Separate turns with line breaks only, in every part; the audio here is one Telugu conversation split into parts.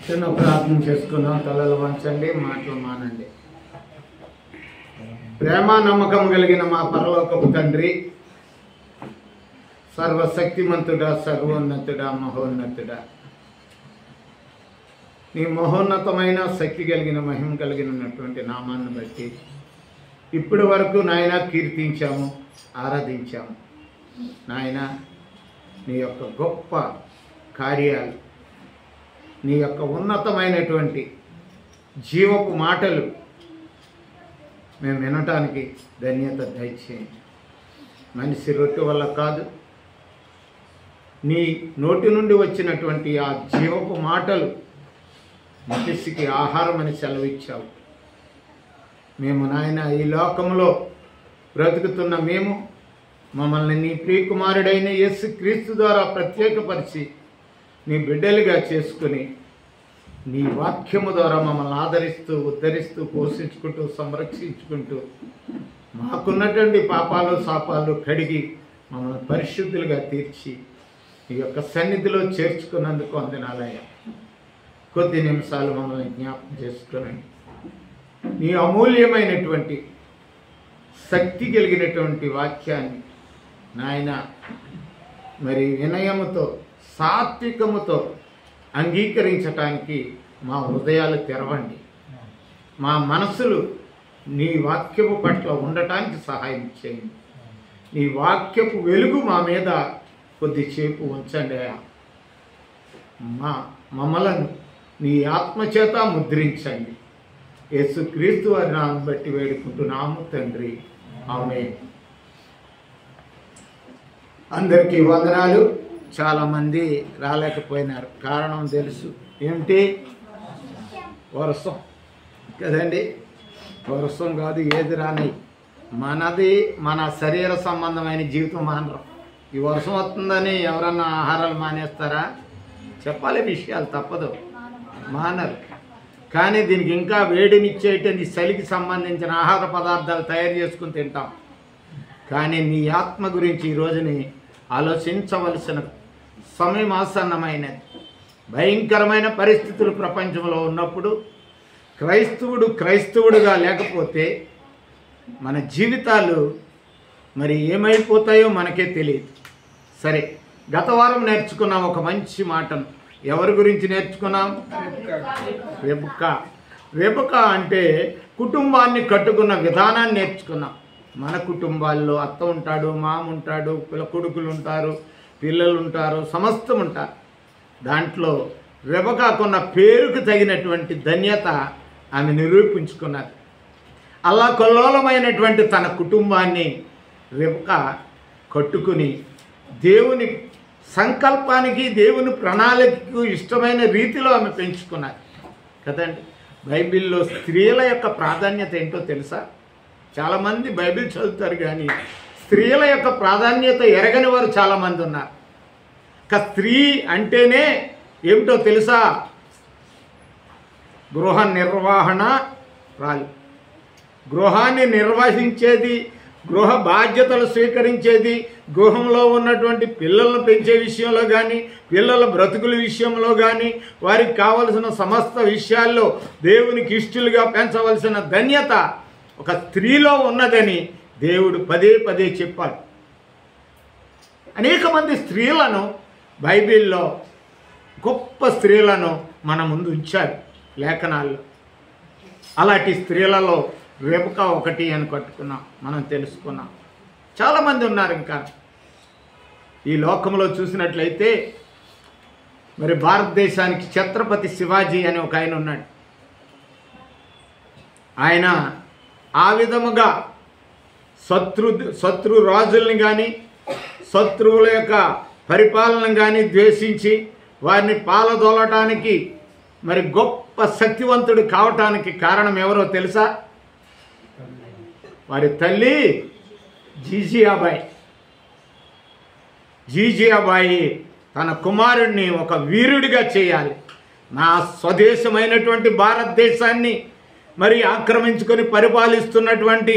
చిన్న ప్రార్థన చేసుకుందాం. తలలు వంచండి, మాటలు మానండి. ప్రేమ నమ్మకం కలిగిన మా పరలోకపు తండ్రి, సర్వశక్తిమంతుడా, సర్వోన్నతుడా, మహోన్నతుడా, నీ మహోన్నతమైన శక్తి కలిగిన మహిమ కలిగినటువంటి నామాన్ని బట్టి ఇప్పటి వరకు నాయన కీర్తించాము, ఆరాధించాము. నాయన నీ యొక్క గొప్ప కార్యాలు, నీ యొక్క ఉన్నతమైనటువంటి జీవపు మాటలు మేము వినటానికి ధన్యత దయచేయండి. మనిషి రొట్టె వల్ల కాదు, నీ నోటి నుండి వచ్చినటువంటి ఆ జీవపు మాటలు మనిషికి ఆహారం అని సెలవిచ్చావు. మేము నాయన ఈ లోకంలో బ్రతుకుతున్న మేము మమ్మల్ని నీ ప్రియకుమారుడైన యేసు క్రీస్తు ద్వారా ప్రత్యేకపరిచి నీ బిడ్డలుగా చేసుకుని నీ వాక్యము ద్వారా మమ్మల్ని ఆదరిస్తూ, ఉద్ధరిస్తూ, పోషించుకుంటూ, సంరక్షించుకుంటూ మాకున్నటువంటి పాపాలు శాపాలు కడిగి మమ్మల్ని పరిశుద్ధులుగా తీర్చి నీ యొక్క సన్నిధిలో చేర్చుకున్నందుకు వందనాలయ్యా. కొద్ది నిమిషాలు మమ్మల్ని జ్ఞాపకం చేసుకునండి. నీ అమూల్యమైనటువంటి శక్తి కలిగినటువంటి వాక్యాన్ని నాయన మరి వినయముతో, సాత్వికముతో అంగీకరించటానికి మా హృదయాలు తెరవండి. మా మనసులు నీ వాక్యము పట్ల ఉండటానికి సహాయం చేయండి. నీ వాక్యపు వెలుగు మా మీద కొద్దిసేపు ఉంచండి. మమ్మలను నీ ఆత్మచేత ముద్రించండి. యేసుక్రీస్తు వారి నామం బట్టి వేడుకుంటున్నాము తండ్రి, ఆమేన్. అందరికీ వందనాలు. చాలామంది రాలేకపోయినారు. కారణం తెలుసు, ఏమిటి? వర్షం కదండి. వర్షం కాదు, ఏది రాని మనది మన శరీర సంబంధమైన జీవితం మానరు. ఈ వర్షం వస్తుందని ఎవరన్నా ఆహారాలు మానేస్తారా? చెప్పాలి, విషయాలు తప్పదు, మానరు. కానీ దీనికి ఇంకా వేడినిచ్చేటువంటి చలికి సంబంధించిన ఆహార పదార్థాలు తయారు చేసుకుని తింటాం. కానీ నీ ఆత్మ గురించి ఈరోజుని ఆలోచించవలసిన సమయం ఆసన్నమైనది. భయంకరమైన పరిస్థితులు ప్రపంచంలో ఉన్నప్పుడు క్రైస్తవుడుగా లేకపోతే మన జీవితాలు మరి ఏమైపోతాయో మనకే తెలియదు. సరే, గత వారం నేర్చుకున్నాం ఒక మంచి మాటను. ఎవరి గురించి నేర్చుకున్నాం? రెబెకా అంటే కుటుంబాన్ని కట్టుకున్న విధానాన్ని నేర్చుకున్నాం. మన కుటుంబాల్లో అత్త ఉంటాడు, మామ ఉంటాడు, కొడుకులు ఉంటారు, పిల్లలు ఉంటారు, సమస్తం ఉంటారు. దాంట్లో రెబెకాకున్న పేరుకు తగినటువంటి ధన్యత ఆమె నిరూపించుకున్నది. అలా కొల్లోలమైనటువంటి తన కుటుంబాన్ని రెబెకా కట్టుకుని దేవుని సంకల్పానికి, దేవుని ప్రణాళికకు ఇష్టమైన రీతిలో ఆమె పెంచుకున్నది కదండి. బైబిల్లో స్త్రీల యొక్క ప్రాధాన్యత ఏంటో తెలుసా? చాలామంది బైబిల్ చదువుతారు కానీ స్త్రీల యొక్క ప్రాధాన్యత ఎరగని వారు చాలామంది ఉన్నారు. స్త్రీ అంటేనే ఏమిటో తెలుసా? గృహ నిర్వహణ రాలి, గృహాన్ని నిర్వహించేది, గృహ బాధ్యతలు స్వీకరించేది, గృహంలో ఉన్నటువంటి పిల్లలను పెంచే విషయంలో కానీ, పిల్లల బ్రతుకుల విషయంలో కానీ, వారికి కావలసిన సమస్త విషయాల్లో దేవునికి ఇష్టలుగా పెంచవలసిన ధన్యత ఒక స్త్రీలో ఉన్నదని దేవుడు పదే పదే చెప్పాడు. అనేక మంది స్త్రీలను బైబిల్లో, గొప్ప స్త్రీలను మన ముందు ఉంచాడు లేఖనాల్లో. అలాంటి స్త్రీలలో రెబెకా ఒకటి అని కట్టుకున్నాం, మనం తెలుసుకున్నాం. చాలామంది ఉన్నారు. ఇంకా ఈ లోకంలో చూసినట్లయితే మరి భారతదేశానికి ఛత్రపతి శివాజీ అని ఒక ఆయన ఉన్నాడు. ఆయన ఆ విధముగా శత్రు రాజుల్ని కానీ, శత్రువుల యొక్క పరిపాలన కానీ ద్వేషించి వారిని పాలదోలటానికి మరి గొప్ప శక్తివంతుడు కావటానికి కారణం ఎవరో తెలుసా? వారి తల్లి జీజియాబాయి తన కుమారుడిని ఒక వీరుడిగా చేయాలి, నా స్వదేశమైనటువంటి భారతదేశాన్ని మరి ఆక్రమించుకొని పరిపాలిస్తున్నటువంటి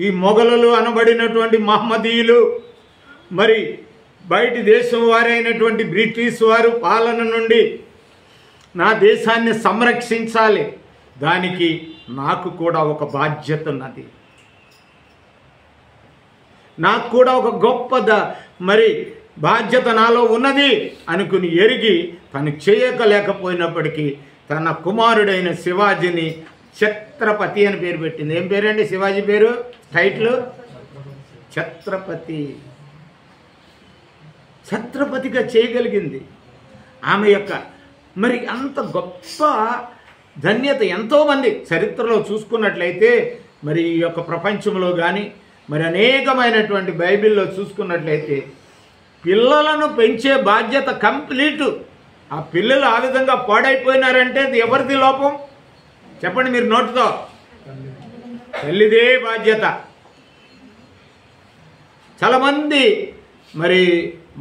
ఈ మొఘలులు అనబడినటువంటి మహమ్మదీయులు, మరి బయటి దేశం వారైనటువంటి బ్రిటిష్ వారు పాలన నుండి నా దేశాన్ని సంరక్షించాలి. దానికి నాకు కూడా ఒక బాధ్యత ఉన్నది. నాకు కూడా ఒక గొప్ప మరి బాధ్యత నాలో ఉన్నది అనుకుని ఎరిగి తను చేయలేకపోయినప్పటికీ తన కుమారుడైన శివాజీని ఛత్రపతి అని పేరు పెట్టింది. ఏం పేరండి శివాజీ పేరు? టైటిల్ ఛత్రపతి. ఛత్రపతిగా చేయగలిగింది ఆమె యొక్క మరి అంత గొప్ప ధన్యత. ఎంతోమంది చరిత్రలో చూసుకున్నట్లయితే మరి ఈ యొక్క ప్రపంచంలో కానీ మరి అనేకమైనటువంటి బైబిల్లో చూసుకున్నట్లయితే పిల్లలను పెంచే బాధ్యత కంప్లీట్. ఆ పిల్లలు ఆ విధంగా పాడైపోయినారంటే అది ఎవరిది లోపం చెప్పండి మీరు నోటితో? తల్లిదే బాధ్యత. చాలామంది మరి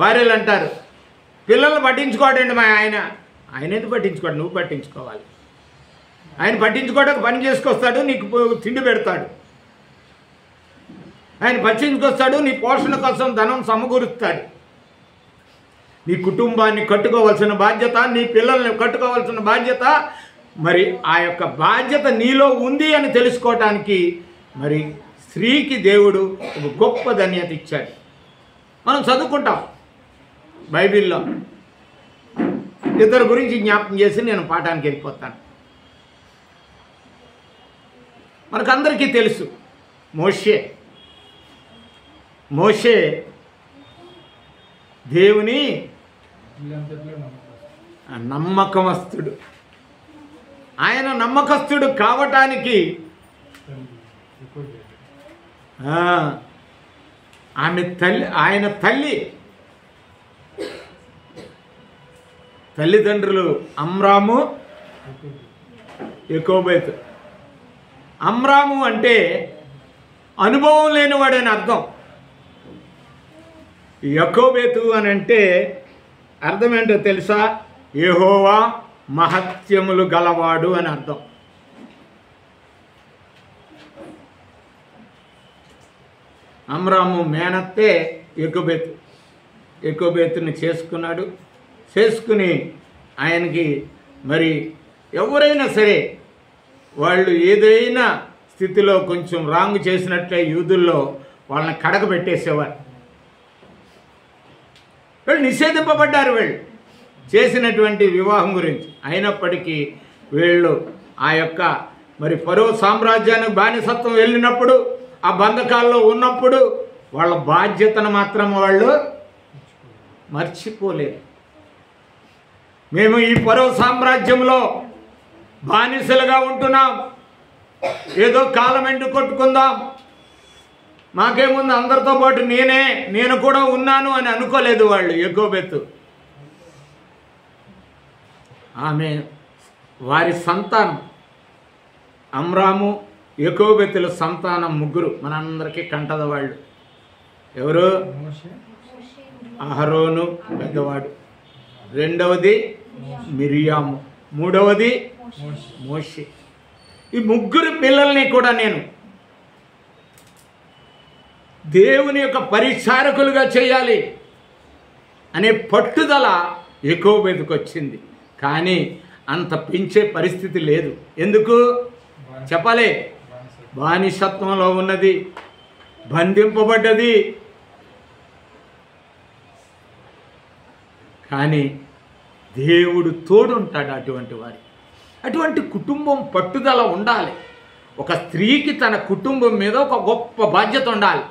భార్యలు అంటారు, పిల్లలు పట్టించుకోడండి మా ఆయన. ఆయన ఎందుకు పట్టించుకోడు? నువ్వు పట్టించుకోవాలి. ఆయన పట్టించుకోవడానికి పని చేసుకొస్తాడు, నీకు తిండి పెడతాడు. ఆయన పట్టించుకొస్తాడు, నీ పోషణ కోసం ధనం సమకూరుస్తాడు. నీ కుటుంబాన్ని కట్టుకోవాల్సిన బాధ్యత, నీ పిల్లల్ని కట్టుకోవాల్సిన బాధ్యత, మరి ఆ యొక్క బాధ్యత నీలో ఉంది అని తెలుసుకోవటానికి మరి స్త్రీకి దేవుడు ఒక గొప్ప ధన్యత ఇచ్చాడు. మనం చదువుకుంటాం బైబిల్లో. ఇద్దరు గురించి జ్ఞాపకం చేసి నేను పాఠానికి వెళ్ళిపోతాను. మనకందరికీ తెలుసు మోషే దేవుని నమ్మకస్తుడు. ఆయన నమ్మకస్తుడు కావటానికి ఆయన తల్లిదండ్రులు అమ్రాము, యకోబేతు. అమ్రాము అంటే అనుభవం లేనివాడని అర్థం. యకోబేతు అని అంటే అర్థం ఏంటో తెలుసా? యెహోవా మహత్యములు గలవాడు అని అర్థం. అమ్రాము మేనత్తే యకోబేతుని చేసుకుని ఆయనకి మరి ఎవరైనా సరే వాళ్ళు ఏదైనా స్థితిలో కొంచెం రాంగ్ చేసినట్లే యూదుల్లో వాళ్ళని కడగబెట్టేసేవారు. వీళ్ళు నిషేధింపబడ్డారు వీళ్ళు చేసినటువంటి వివాహం గురించి. అయినప్పటికీ వీళ్ళు ఆ యొక్క మరి ఫరో సామ్రాజ్యానికి బానిసత్వం వెళ్ళినప్పుడు, ఆ బంధకాల్లో ఉన్నప్పుడు వాళ్ళ బాధ్యతను మాత్రం వాళ్ళు మర్చిపోలేదు. మేము ఈ ఫరో సామ్రాజ్యంలో బానిసలుగా ఉంటున్నాం, ఏదో కాలం ఎండు కొట్టుకుందాం, మాకేముంది అందరితో పాటు నేను కూడా ఉన్నాను అని అనుకోలేదు వాళ్ళు. యెకోబెతు ఆమె వారి సంతానం అమ్రాము, యెకోబెతుల సంతానం ముగ్గురు మనందరికీ కంటద వాళ్ళు. ఎవరు? అహరోను పెద్దవాడు, రెండవది మిరియాము, మూడవది మోషే. ఈ ముగ్గురు పిల్లల్ని కూడా నేను దేవుని యొక్క పరిచారకులుగా చేయాలి అనే పట్టుదల యెకోబెతుకు వచ్చింది. కానీ అంత పెంచే పరిస్థితి లేదు. ఎందుకు చెప్పాలి? బానిసత్వంలో ఉన్నది, బంధింపబడ్డది. కానీ దేవుడు తోడుంటాడు అటువంటి వారి. అటువంటి కుటుంబం పట్టుదల ఉండాలి. ఒక స్త్రీకి తన కుటుంబం మీద ఒక గొప్ప బాధ్యత ఉండాలి.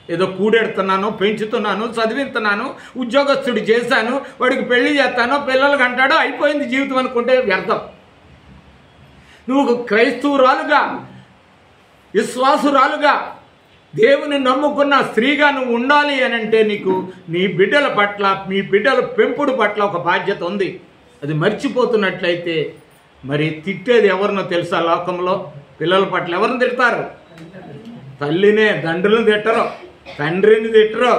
ఏదో కూడెడుతున్నాను, పెంచుతున్నాను, చదివిస్తున్నాను, ఉద్యోగస్తుడు చేశాను, వాడికి పెళ్లి చేస్తాను, పిల్లలకు అంటాడు, అయిపోయింది జీవితం అనుకుంటే వ్యర్థం. నువ్వు క్రైస్తవురాలుగా, విశ్వాసురాలుగా, దేవుని నమ్ముకున్న స్త్రీగా నువ్వు ఉండాలి అని అంటే నీకు నీ బిడ్డల పట్ల, మీ బిడ్డల పెంపుడు పట్ల ఒక బాధ్యత ఉంది. అది మర్చిపోతున్నట్లయితే మరి తిట్టేది ఎవరినో తెలుసా? లోకంలో పిల్లల పట్ల ఎవరిని తిడతారు? తల్లినే. తండ్రులను తిట్టరు, తండ్రిని తిట్టరు.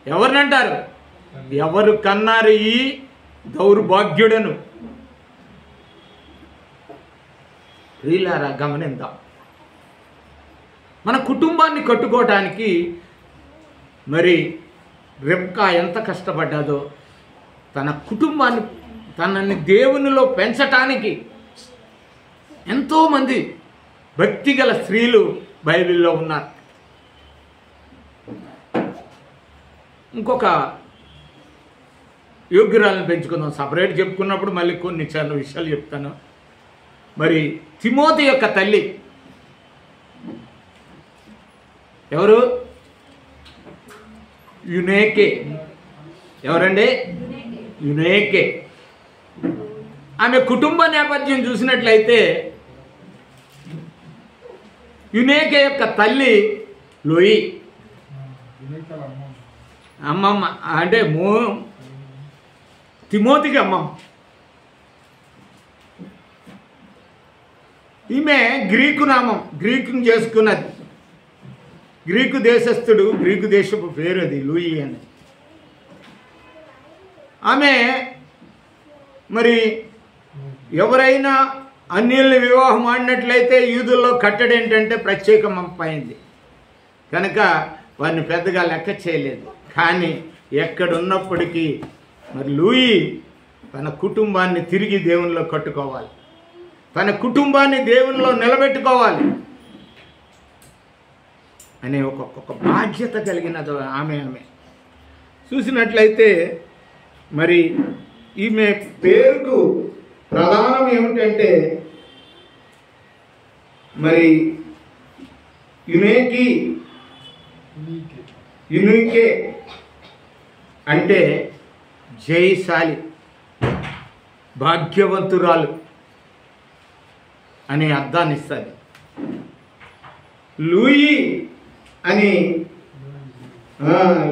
ఎవరిని అంటారు? ఎవరు కన్నారు ఈ దౌర్భాగ్యుడను? వీళ్ళారా గమనిద్దాం. మన కుటుంబాన్ని కట్టుకోవటానికి మరి రెబ్కా ఎంత కష్టపడ్డాదో, తన కుటుంబాన్ని తనని దేవునిలో పెంచటానికి ఎంతోమంది భక్తిగల స్త్రీలు బైబిల్లో ఉన్నారు. ఇంకొక యోగ్యురాలను పెంచుకుందాం. సపరేట్ చెప్పుకున్నప్పుడు మళ్ళీ కొన్ని చాలా విషయాలు చెప్తాను. మరి తిమోతి యొక్క తల్లి ఎవరు? యునేకే. ఎవరండి? యునేకే. ఆమె కుటుంబ నేపథ్యం చూసినట్లయితే యునేకే యొక్క తల్లి లోయి, అమ్మమ్మ అంటే తిమోతికి అమ్మమ్మ. ఈమె గ్రీకు నామం, గ్రీకుని చేసుకున్నది. గ్రీకు దేశస్థుడు, గ్రీకు దేశపు పేరు అది లూయి అని. ఆమె మరి ఎవరైనా అన్యుల్ని వివాహం ఆడినట్లయితే యూదుల్లో కట్టడి ఏంటంటే ప్రత్యేకమైంది కనుక వారిని పెద్దగా లెక్క చేయలేదు. కానీ ఎక్కడున్నప్పటికీ మరి లూయి తన కుటుంబాన్ని తిరిగి దేవునిలో కట్టుకోవాలి, తన కుటుంబాన్ని దేవునిలో నిలబెట్టుకోవాలి అనే ఒక బాధ్యత కలిగినది ఆమె చూసినట్లయితే మరి ఈమె పేరుకు ప్రధానం ఏమిటంటే మరి యునీకే అంటే జయశాలి, భాగ్యవంతురాలు అనే అర్థాన్ని ఇస్తుంది. లూయి అని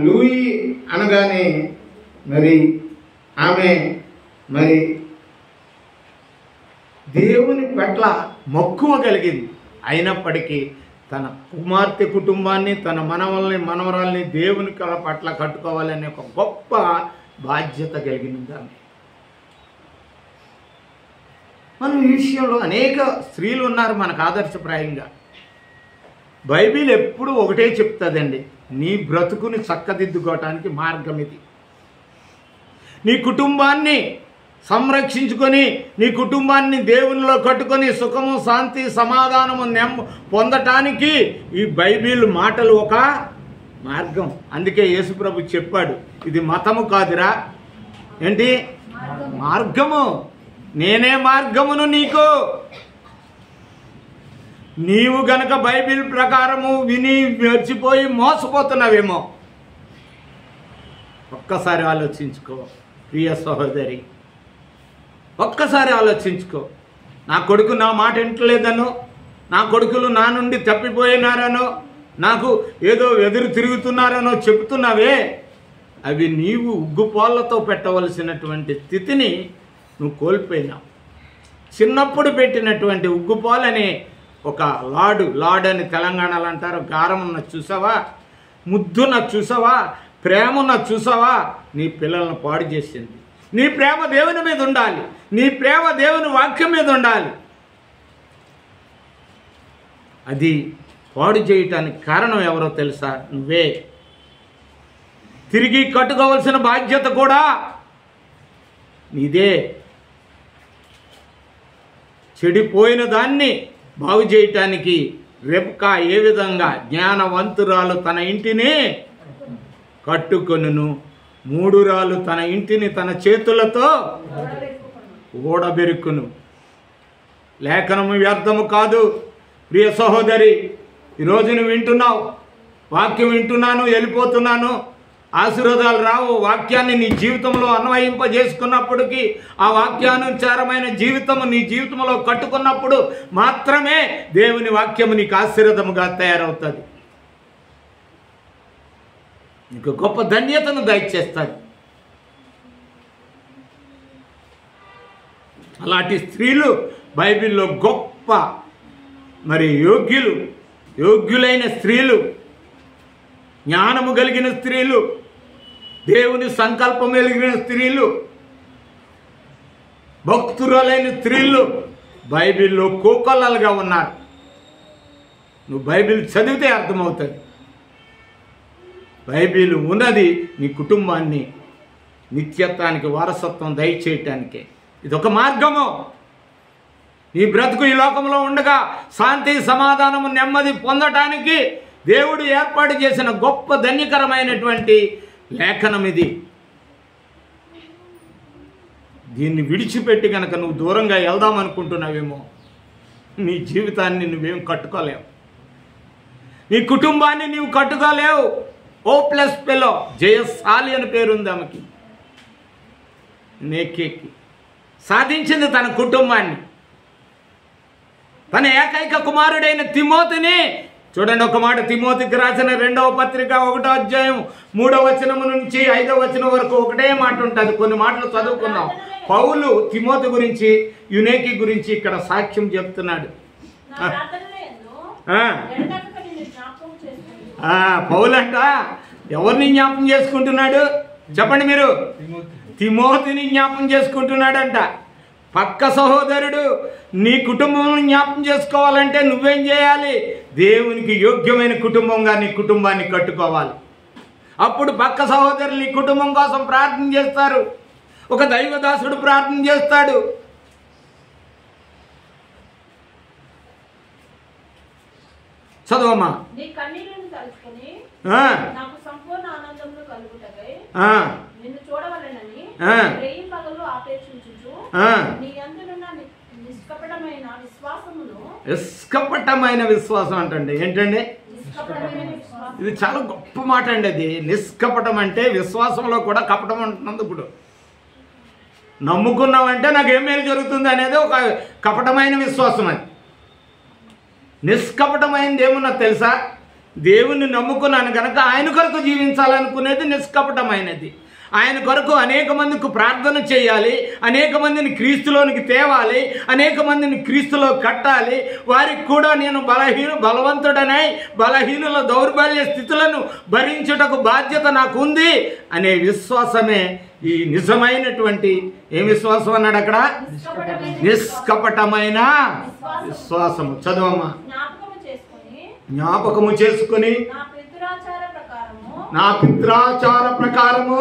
లూయి అనగానే మరి ఆమె మరి దేవుని పట్ల మక్కువ కలిగింది. అయినప్పటికీ తన కుమార్తె కుటుంబాన్ని, తన మనవరాల్ని దేవుని పట్ల కట్టుకోవాలనే ఒక గొప్ప బాధ్యత కలిగినది ఆమె. మనం ఈ విషయంలో అనేక స్త్రీలు ఉన్నారు మనకు ఆదర్శప్రాయంగా. బైబిల్ ఎప్పుడు ఒకటే చెప్తుందండి, నీ బ్రతుకుని చక్కదిద్దుకోవటానికి మార్గం ఇది. నీ కుటుంబాన్ని సంరక్షించుకొని, నీ కుటుంబాన్ని దేవునిలో కట్టుకొని సుఖము, శాంతి, సమాధానము పొందటానికి ఈ బైబిల్ మాటలు ఒక మార్గం. అందుకే యేసుప్రభు చెప్పాడు, ఇది మతము కాదురా, ఏంటి మార్గము, నేనే మార్గమును నీకు. నీవు గనక బైబిల్ ప్రకారము విని మర్చిపోయి మోసపోతున్నావేమో. ఒక్కసారి ఆలోచించుకో ప్రియ సహోదరి, ఒక్కసారి ఆలోచించుకో. నా కొడుకు నా మాట వింటలేదనో, నా కొడుకులు నా నుండి తప్పిపోయినారనో, నాకు ఏదో ఎదురు తిరుగుతున్నారనో చెప్తున్నావే, అవి నీవు ఉగ్గుపాలతో పెట్టవలసినటువంటి స్థితిని నువ్వు కోల్పోయినావు. చిన్నప్పుడు పెట్టినటువంటి ఉగ్గుపాలని ఒక లాడ్ అని తెలంగాణలో అంటారు, గారమున్న చూసావా, ముద్దున చూసావా, ప్రేమన్న చూసావా, నీ పిల్లలను పాడు చేసింది. నీ ప్రేమ దేవుని మీద ఉండాలి, నీ ప్రేమ దేవుని వాక్యం మీద ఉండాలి. అది పాడు చేయటానికి కారణం ఎవరో తెలుసా? నువ్వే. తిరిగి కట్టుకోవాల్సిన బాధ్యత కూడా నీదే. చెడిపోయిన దాన్ని బాగు చేయటానికి రెబ్కా ఏ విధంగా జ్ఞానవంతురాలు తన ఇంటిని కట్టుకొనును, మూడురాలు తన ఇంటిని తన చేతులతో ఓడబెరుకును. లేఖనము వ్యర్థము కాదు. ప్రియ సహోదరి, ఈరోజు నువ్వు వింటున్నావు, వాక్యం వింటున్నాను, వెళ్ళిపోతున్నాను, ఆశీర్వాదాలు రావు. వాక్యాన్ని నీ జీవితంలో అన్వయింపజేసుకున్నప్పటికీ, ఆ వాక్యానుసారమైన జీవితము నీ జీవితంలో కట్టుకున్నప్పుడు మాత్రమే దేవుని వాక్యము నీకు ఆశీర్వాదముగా తయారవుతుంది, నీకు గొప్ప ధన్యతను దయచేస్తుంది. అలాంటి స్త్రీలు బైబిల్లో గొప్ప మరి యోగ్యులైన స్త్రీలు, జ్ఞానము కలిగిన స్త్రీలు, దేవుని సంకల్పం కలిగిన స్త్రీలు, భక్తురాలైన స్త్రీలు బైబిల్లో కోకొల్లలుగా ఉన్నారు. నువ్వు బైబిల్ చదివితే అర్థమవుతుంది. బైబిల్ ఉన్నది నీ కుటుంబాన్ని నిత్యత్వానికి వారసత్వం దయచేయటానికే. ఇదొక మార్గము. ఈ బ్రతుకు ఈ లోకంలో ఉండగా శాంతి సమాధానము నెమ్మది పొందటానికి దేవుడు ఏర్పాటు చేసిన గొప్ప ధన్యకరమైనటువంటి లేఖనం ఇది. దీన్ని విడిచిపెట్టి కనుక నువ్వు దూరంగా వెళ్దామనుకుంటున్నావేమో నీ జీవితాన్ని నువ్వేం కట్టుకోలేవు, నీ కుటుంబాన్ని నీవు కట్టుకోలేవు. ఓప్లెస్ పెలో, జయశాలి అని పేరుంది ఆమెకి. నేకేకి సాధించింది తన కుటుంబాన్ని. తన ఏకైక కుమారుడైన తిమోతిని చూడండి. ఒక మాట, తిమోతికి రాసిన 2వ పత్రిక 1వ అధ్యాయం 3వ వచనం నుంచి 5వ వచనం వరకు ఒకటే మాట ఉంటుంది. కొన్ని మాటలు చదువుకుందాం. పౌలు తిమోతి గురించి, యునేకి గురించి ఇక్కడ సాక్ష్యం చెప్తున్నాడు. పౌలు అంట ఎవరిని జ్ఞాపకం చేసుకుంటున్నాడు చెప్పండి మీరు? తిమోతిని జ్ఞాపకం చేసుకుంటున్నాడంట. పక్క సహోదరుడు నీ కుటుంబం జ్ఞాపకం చేసుకోవాలంటే నువ్వేం చేయాలి? దేవునికి యోగ్యమైన కుటుంబంగా నీ కుటుంబాన్ని కట్టుకోవాలి. అప్పుడు పక్క సహోదరులు నీ కుటుంబం కోసం ప్రార్థన చేస్తారు. ఒక దైవదాసుడు ప్రార్థన చేస్తాడు. చదవమ్మా. నిష్కపటమైన విశ్వాసం అంటండి. ఏంటండి ఇది? చాలా గొప్ప మాట అండి అది. నిష్కపటం అంటే విశ్వాసంలో కూడా కపటం అంటున్నది. ఇప్పుడు నమ్ముకున్నామంటే నాకు ఏం మేలు జరుగుతుంది అనేది ఒక కపటమైన విశ్వాసం. అది నిష్కపటమైనది ఏమన్నా తెలుసా? దేవుణ్ణి నమ్ముకున్నాను కనుక ఆయన కొరకు జీవించాలనుకునేది నిష్కపటమైనది. ఆయన కొరకు అనేక మందికి ప్రార్థన చేయాలి, అనేక మందిని క్రీస్తులోనికి తేవాలి, అనేక మందిని క్రీస్తులో కట్టాలి. వారికి కూడా నేను బలవంతుడనై బలహీనుల దౌర్బల్య స్థితులను భరించుటకు బాధ్యత నాకు ఉంది అనే విశ్వాసమే ఈ నిజమైనటువంటి ఏ విశ్వాసం అన్నాడు అక్కడ? నిష్కపటమైన విశ్వాసము. చదవమ్మా. జ్ఞాపకము చేసుకుని నా పిత్రాచార ప్రకారము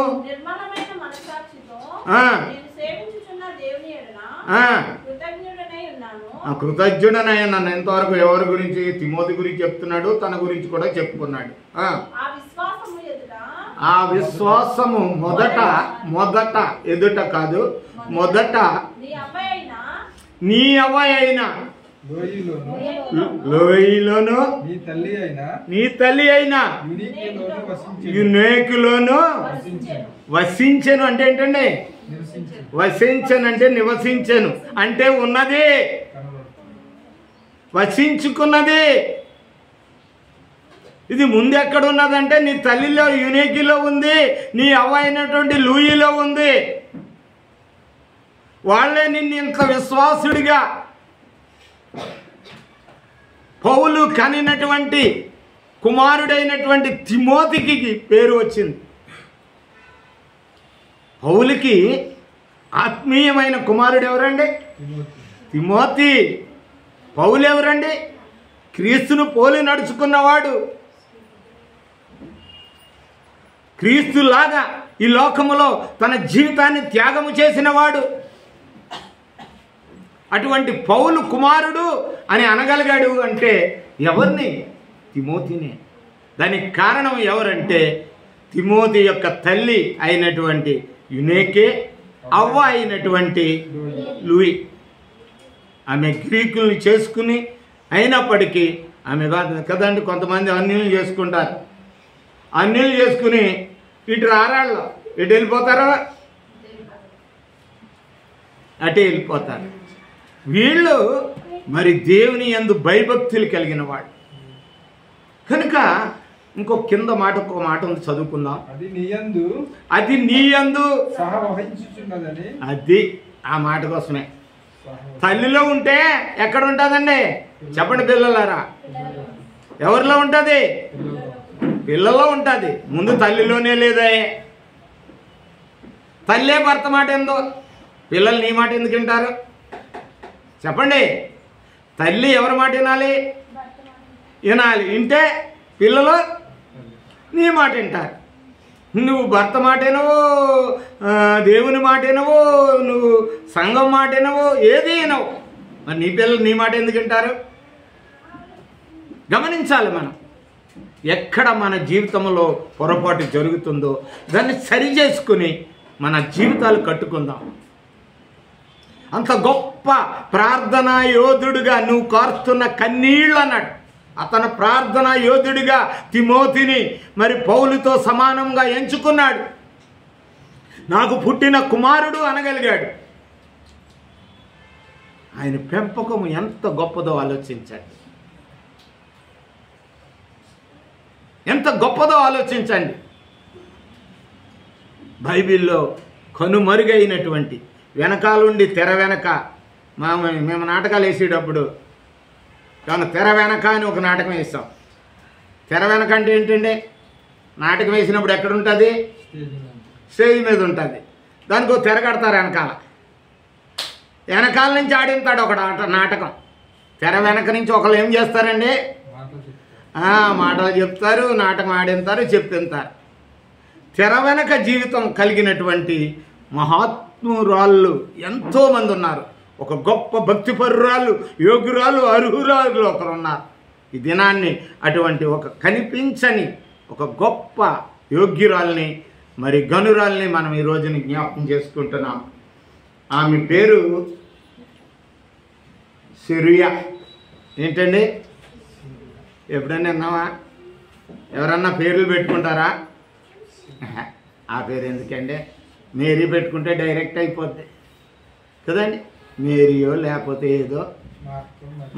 కృతజ్ఞుడనై ఉన్నాను. ఎంతవరకు ఎవరి గురించి? తిమోతి గురించి చెప్తున్నాడు, తన గురించి కూడా చెప్పుకున్నాడు. ఆ విశ్వాసము మొదట ఎదుట కాదు, మొదట నీ అవ్వ అయినా లోయలోను నీ తల్లి అయినా యునేకులోను వసించెను. అంటే ఏంటండి? వసించను అంటే నివసించను అంటే ఉన్నది, వసించుకున్నది. ఇది ముందు ఎక్కడ ఉన్నదంటే నీ తల్లిలో యునేకిలో ఉంది, నీ అవ్వ అయినటువంటి లూయిలో ఉంది. వాళ్ళే నిన్ను ఇంత విశ్వాసుడిగా పౌలు కనినటువంటి కుమారుడైనటువంటి తిమోతికి పేరు వచ్చింది. పౌలుకి ఆత్మీయమైన కుమారుడు ఎవరండి? తిమోతి. పౌలు ఎవరండి? క్రీస్తును పోలి నడుచుకున్నవాడు, క్రీస్తులాగా ఈ లోకములో తన జీవితాన్ని త్యాగము చేసినవాడు. అటువంటి పౌలు కుమారుడు అని అనగలిగాడు అంటే ఎవరిని? తిమోతినే. దానికి కారణం ఎవరంటే తిమోతి యొక్క తల్లి అయినటువంటి యునేకే, అవ్వ అయినటువంటి లూయి. ఆమె గ్రీకుల్ని చేసుకుని అయినప్పటికీ ఆమె కదండి కొంతమంది అన్యులు చేసుకుంటారు. అన్యులు చేసుకుని ఇటు రారాళ్ళు ఇటు వెళ్ళిపోతారా? అటే వెళ్ళిపోతారు. వీళ్ళు మరి దేవుని యందు భయభక్తులు కలిగిన వాడు కనుక ఇంకో కింద మాట ఒక మాట ఉంది, చదువుకుందాం. అది నీ యందు అది ఆ మాట కోసమే. తల్లిలో ఉంటే ఎక్కడ ఉంటుందండి చెప్పండి పిల్లలారా? ఎవరిలో ఉంటుంది? పిల్లల్లో ఉంటుంది. ముందు తల్లిలోనే లేదా? తల్లే భర్త మాట ఏందో పిల్లలు నీ మాట ఎందుకు వింటారు చెప్పండి? తల్లి ఎవరి మాట వినాలి? వినాలి. వింటే పిల్లలు నీ మాట వింటారు. నువ్వు భర్త మాటేనవో, దేవుని మాటేనవో, నువ్వు సంఘం మాటేనవో, ఏది వినవు. మరి నీ పిల్లలు నీ మాట ఎందుకు వింటారు? గమనించాలి. మనం ఎక్కడ మన జీవితంలో పొరపాటు జరుగుతుందో దాన్ని సరి చేసుకుని మన జీవితాలు కట్టుకుందాం. అంత గొప్ప ప్రార్థనా యోధుడుగా నువ్వు కారుతున్న కన్నీళ్ళు అన్నాడు. అతను ప్రార్థనా యోధుడిగా తిమోతిని మరి పౌలుతో సమానంగా ఎంచుకున్నాడు. నాకు పుట్టిన కుమారుడు అనగలిగాడు. ఆయన పెంపకం ఎంత గొప్పదో ఆలోచించండి. ఎంత గొప్పదో ఆలోచించండి. బైబిల్లో కనుమరుగైనటువంటి వెనకాలుండి తెర వెనక మేము నాటకాలు వేసేటప్పుడు కానీ తెర వెనక అని ఒక నాటకం వేస్తాం. తెర వెనక అంటే ఏంటండి? నాటకం వేసినప్పుడు ఎక్కడ ఉంటుంది? స్టేజ్ మీద ఉంటుంది. దానికి ఒక తెర కడతారు వెనకాల నుంచి ఆడింతాడు ఒక నాటకం. తెర వెనక నుంచి ఒకళ్ళు ఏం చేస్తారండి? మాటలు చెప్తారు, నాటకం ఆడింతారు, చెప్తారు. తెర వెనక జీవితం కలిగినటువంటి మహాత్మురాళ్ళు ఎంతోమంది ఉన్నారు. ఒక గొప్ప భక్తిపరురాలు, యోగురాలు, అర్హురాలు ఒకరు ఉన్నారు. ఈ దినాన్ని అటువంటి ఒక కనిపించని ఒక గొప్ప యోగ్యురాల్ని మరి గనురాల్ని మనం ఈ రోజుని జ్ఞాపకం చేసుకుంటున్నాం. ఆమె పేరు సిరియా. ఏంటండి? ఎప్పుడైనా విన్నావా? ఎవరన్నా పేర్లు పెట్టుకుంటారా? ఆ పేరు ఎందుకండి? మేరీ పెట్టుకుంటే డైరెక్ట్ అయిపోద్ది కదండి. మేరియో లేకపోతే ఏదో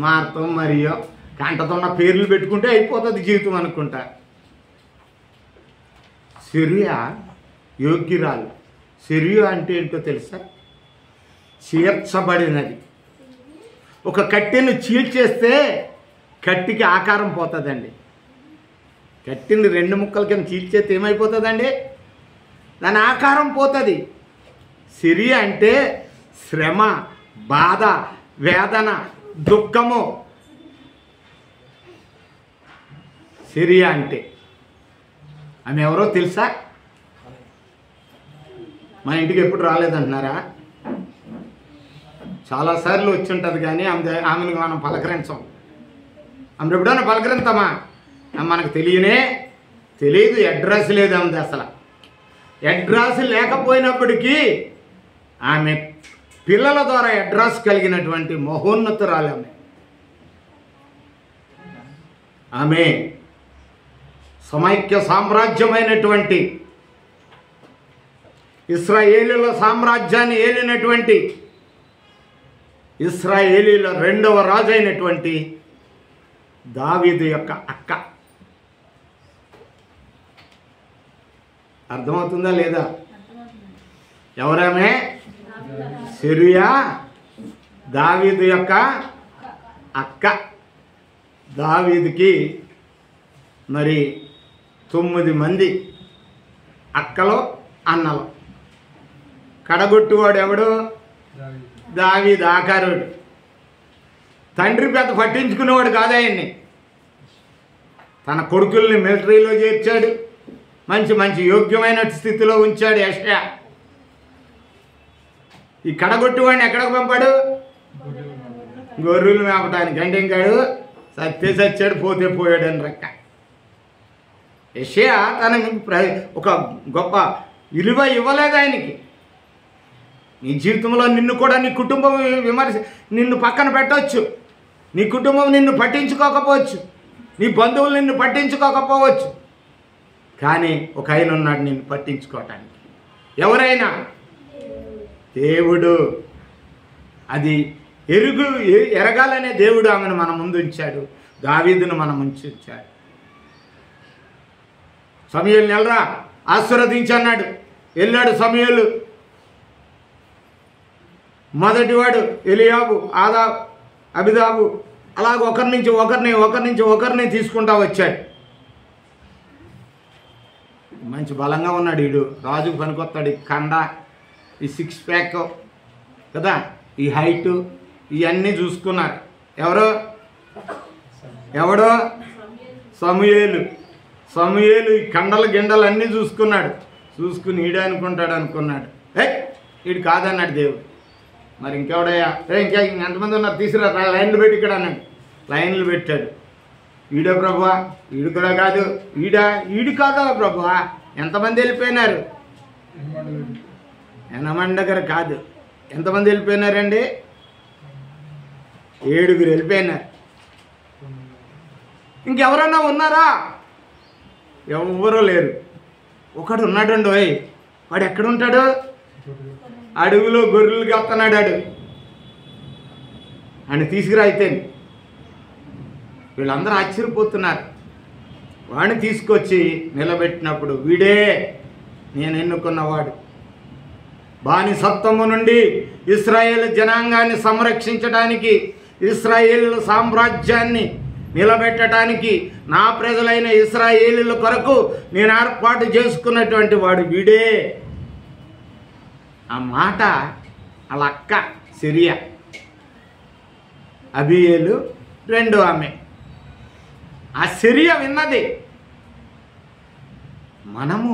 మార్తం మరియో కంటతో ఉన్న పేర్లు పెట్టుకుంటే అయిపోతుంది జీవితం అనుకుంటా. సిరియా యోగ్యురాలు. సిరియా అంటే ఏంటో తెలుసా? చీల్చబడినది. ఒక కట్టెను చీల్చేస్తే కట్టికి ఆకారం పోతుందండి. కట్టిని 2 ముక్కల కింద చీల్చేస్తే ఏమైపోతుందండి? దాని ఆకారం పోతుంది. సిరియా అంటే శ్రమ, బాధ, వేదన, దుఃఖము. సిరియా అంటే ఆమె ఎవరో తెలుసా? మా ఇంటికి ఎప్పుడు రాలేదంటున్నారా? చాలాసార్లు వచ్చి ఉంటుంది కానీ ఆమెను మనం పలకరించాం. ఆమె ఎప్పుడైనా పలకరింతామా? మనకు తెలియదు. అడ్రస్ లేదు ఆమెది. అసలు అడ్రస్ లేకపోయినప్పటికీ ఆమె పిల్లల ద్వారా అడ్రస్ కలిగినటువంటి మహోన్నతురాలు ఆమె సమైక్య సామ్రాజ్యమైనటువంటి ఇశ్రాయేలీల సామ్రాజ్యాన్ని ఏలినటువంటి ఇశ్రాయేలీల 2వ రాజు అయినటువంటి దావీదు యొక్క అక్క. అర్థమవుతుందా లేదా? ఎవరామే? సిరియా దావీదు యొక్క అక్క. దావీదుకి మరి 9 మంది అక్కలు, అన్నలు. కడగొట్టువాడు ఎవడు? దావీదు ఆకారుడు. తండ్రి పెద్ద పట్టించుకునేవాడు కాదు. ఆయన్ని తన కొడుకుల్ని మిలిటరీలో చేర్చాడు. మంచి యోగ్యమైన స్థితిలో ఉంచాడు యెషయా. ఈ కడగొట్టువాడిని ఎక్కడికి పంపాడు? గొర్రెలు మేపటానికి. అంటే ఇంకాడు సచ్చాడు, పోతే పోయాడు అని రక్క. యెషయా తన ఒక గొప్ప విలువ ఇవ్వలేదు ఆయనకి. నీ జీవితంలో నిన్ను కూడా నీ కుటుంబం నిన్ను పక్కన పెట్టవచ్చు. నీ కుటుంబం నిన్ను పట్టించుకోకపోవచ్చు. నీ బంధువులు నిన్ను పట్టించుకోకపోవచ్చు. కానీ ఒక ఆయన ఉన్నాడు నిన్ను పట్టించుకోవటానికి. ఎవరైనా? దేవుడు. అది ఎరగాలనే దేవుడు ఆమెను మన ముందు ఉంచాడు. దావీదును మన ముందు ఉంచాడు. సమూయేలు నెలరా ఆశీర్వదించన్నాడు. వెళ్ళాడు సమూయేలు. మొదటివాడు ఎలియాబు, అబిదాబు, అలాగ ఒకరి నుంచి ఒకరిని తీసుకుంటా వచ్చాడు. మంచి బలంగా ఉన్నాడు వీడు. రాజుకు పనికొస్తాడు. ఈ కండ, ఈ 6 ప్యాక్ కదా, ఈ హైటు, ఇవన్నీ చూసుకున్నారు. ఎవడో? సమూయేలు. ఈ కండలు గిండలు అన్నీ చూసుకున్నాడు. చూసుకుని ఈడే అనుకుంటాడు అనుకున్నాడు. వీడు కాదన్నాడు దేవుడు. మరి ఇంకెవడయ్యా, ఇంకా ఎంతమంది ఉన్నారు తీసుకురా లైన్లు పెట్టి ఇక్కడ అన్నాడు. లైన్లు పెట్టాడు. ఈడే ప్రభువా, ఈడు కూడా కాదు, ఈడు కాదా ప్రభువా, ఎంతమంది వెళ్ళిపోయినారు? ఎనమండగర కాదు, ఎంతమంది వెళ్ళిపోయినారండి? 7 వెళ్ళిపోయినారు. ఇంకెవరన్నా ఉన్నారా? ఎవరూ లేరు. ఒకడు ఉన్నాడండి. వాడు ఎక్కడుంటాడు? అడవిలో గొర్రెలు కత్తన్నాడు. ఆయన తీసుకురా అయితే. వీళ్ళందరూ ఆశ్చర్యపోతున్నారు. వాడిని తీసుకొచ్చి నిలబెట్టినప్పుడు వీడే నేను ఎన్నుకున్నవాడు, బానిసత్వము నుండి ఇశ్రాయేలు జనాంగాన్ని సంరక్షించడానికి, ఇశ్రాయేలు సామ్రాజ్యాన్ని నిలబెట్టడానికి, నా ప్రజలైన ఇశ్రాయేలీల కొరకు నేను ఏర్పాటు చేసుకున్నటువంటి వాడు వీడే. ఆ మాట వాళ్ళ అక్క సిరియా, అబియేలు రెండో ఆమె. ఆ సిరియా విన్నది. మనము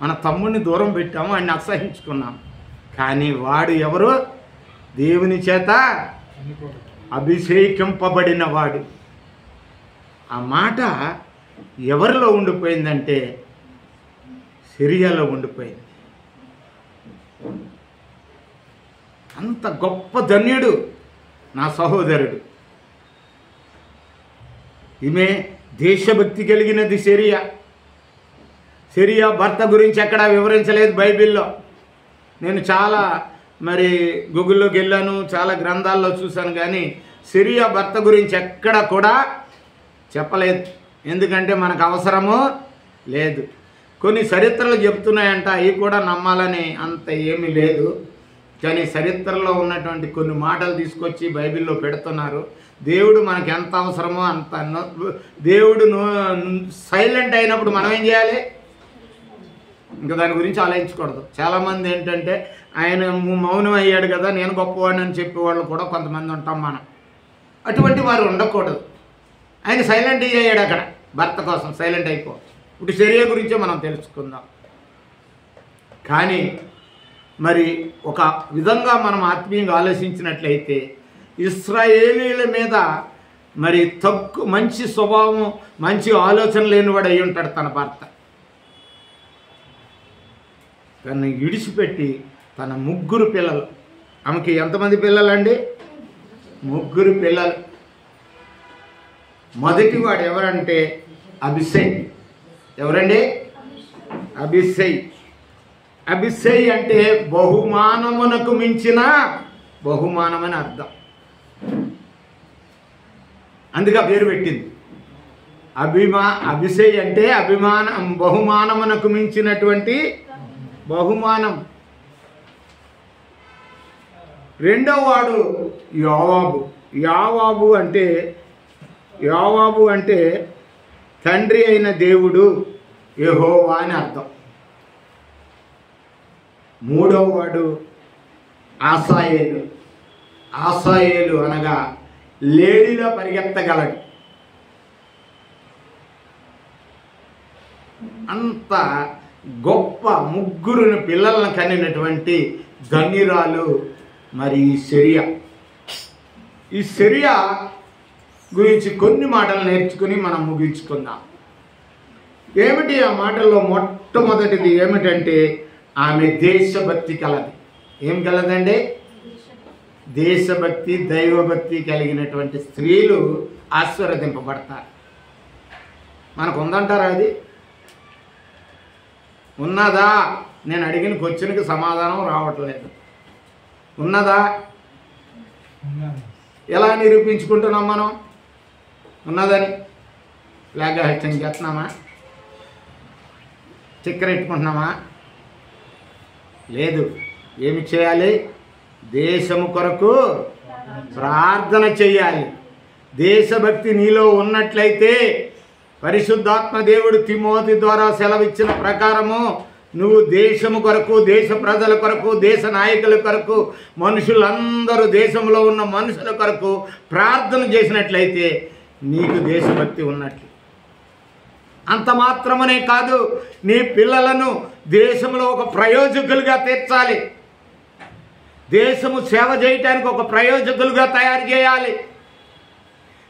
మన తమ్ముడిని దూరం పెట్టాము, ఆయన్ని అసహించుకున్నాము. కానీ వాడు ఎవరు? దేవుని చేత అభిషేకింపబడిన వాడు. ఆ మాట ఎవరిలో ఉండిపోయిందంటే సిరియాలో ఉండిపోయింది. అంత గొప్ప ధన్యుడు నా సహోదరుడు. ఈమె దేశభక్తి కలిగినది సిరియా. సిరియా భర్త గురించి ఎక్కడా వివరించలేదు బైబిల్లో. నేను చాలా గూగుల్లోకి వెళ్ళాను, చాలా గ్రంథాల్లో చూశాను, కానీ సిరియా భర్త గురించి ఎక్కడ కూడా చెప్పలేదు. ఎందుకంటే మనకు అవసరము లేదు. కొన్ని చరిత్రలు చెప్తున్నాయంట, అవి కూడా నమ్మాలని అంత ఏమీ లేదు. కానీ చరిత్రలో ఉన్నటువంటి కొన్ని మాటలు తీసుకొచ్చి బైబిల్లో పెడుతున్నారు. దేవుడు మనకు ఎంత అవసరమో అంత. దేవుడు సైలెంట్ అయినప్పుడు మనం ఏం చేయాలి? ఇంకా దాని గురించి ఆలోచించకూడదు. చాలామంది ఏంటంటే ఆయన మౌనం అయ్యాడు కదా, నేను గొప్పవాడిని అని చెప్పేవాళ్ళు కూడా కొంతమంది ఉంటాం మనం. అటువంటి వారు ఉండకూడదు. ఆయన సైలెంట్ అయ్యాడు అక్కడ భర్త కోసం, సైలెంట్ అయిపో. ఇప్పుడు సిరియా గురించే మనం తెలుసుకుందాం. కానీ ఒక విధంగా మనం ఆత్మీయంగా ఆలోచించినట్లయితే ఇశ్రాయేలీల మీద మంచి స్వభావం, మంచి ఆలోచన లేనివాడు అయి ఉంటాడు తన భర్త. తను విడిచిపెట్టి తన 3 పిల్లలు, ఆమెకి ఎంతమంది పిల్లలండి? 3 పిల్లలు. మొదటివాడు ఎవరంటే అభిషై. ఎవరండి? అభిషై. అభిషై అంటే బహుమానమునకు మించిన బహుమానమని అర్థం. అందుకే పేరు పెట్టింది. అభిషై అంటే బహుమానమునకు మించినటువంటి బహుమానం. రెండవ వాడు యోవాబు. యోవాబు అంటే తండ్రి అయిన దేవుడు యెహోవా అని అర్థం. మూడవ వాడు ఆసాయేలు అనగా లేడీలో పరిగెత్తగలడు. అంత గొప్ప 3 పిల్లలను కనినటువంటి ధన్యురాలు ఈ సిరియా గురించి కొన్ని మాటలు నేర్చుకుని మనం ముగించుకుందాం. ఏమిటి ఆ మాటల్లో? మొట్టమొదటిది ఏమిటంటే ఆమె దేశభక్తి కలది. ఏం కలదండి? దేశభక్తి, దైవభక్తి కలిగినటువంటి స్త్రీలు ఆశీర్వదింపబడతారు. మనకు ఉందంటారా? అది ఉన్నదా? నేను అడిగిన క్వశ్చన్కి సమాధానం రావట్లేదు. ఉన్నదా? ఎలా నిరూపించుకుంటున్నాం మనం ఉన్నదని? ఫ్లాగ్ హెచ్చరింగ్ చేస్తున్నామా? చక్కెర పెట్టుకుంటున్నామా? లేదు. ఏమి చేయాలి? దేశము కొరకు ప్రార్థన చేయాలి. దేశభక్తి నీలో ఉన్నట్లయితే పరిశుద్ధాత్మ దేవుడు తిమోతి ద్వారా సెలవిచ్చిన ప్రకారము నువ్వు దేశము కొరకు, దేశ ప్రజల కొరకు, దేశ నాయకుల కొరకు, మనుషులందరూ దేశంలో ఉన్న మనుషుల కొరకు ప్రార్థన చేసినట్లయితే నీకు దేశభక్తి ఉన్నట్లు. అంత మాత్రమనే కాదు, నీ పిల్లలను దేశంలో ఒక ప్రయోజకులుగా తీర్చాలి. దేశము సేవ చేయటానికి ఒక ప్రయోజకులుగా తయారు చేయాలి.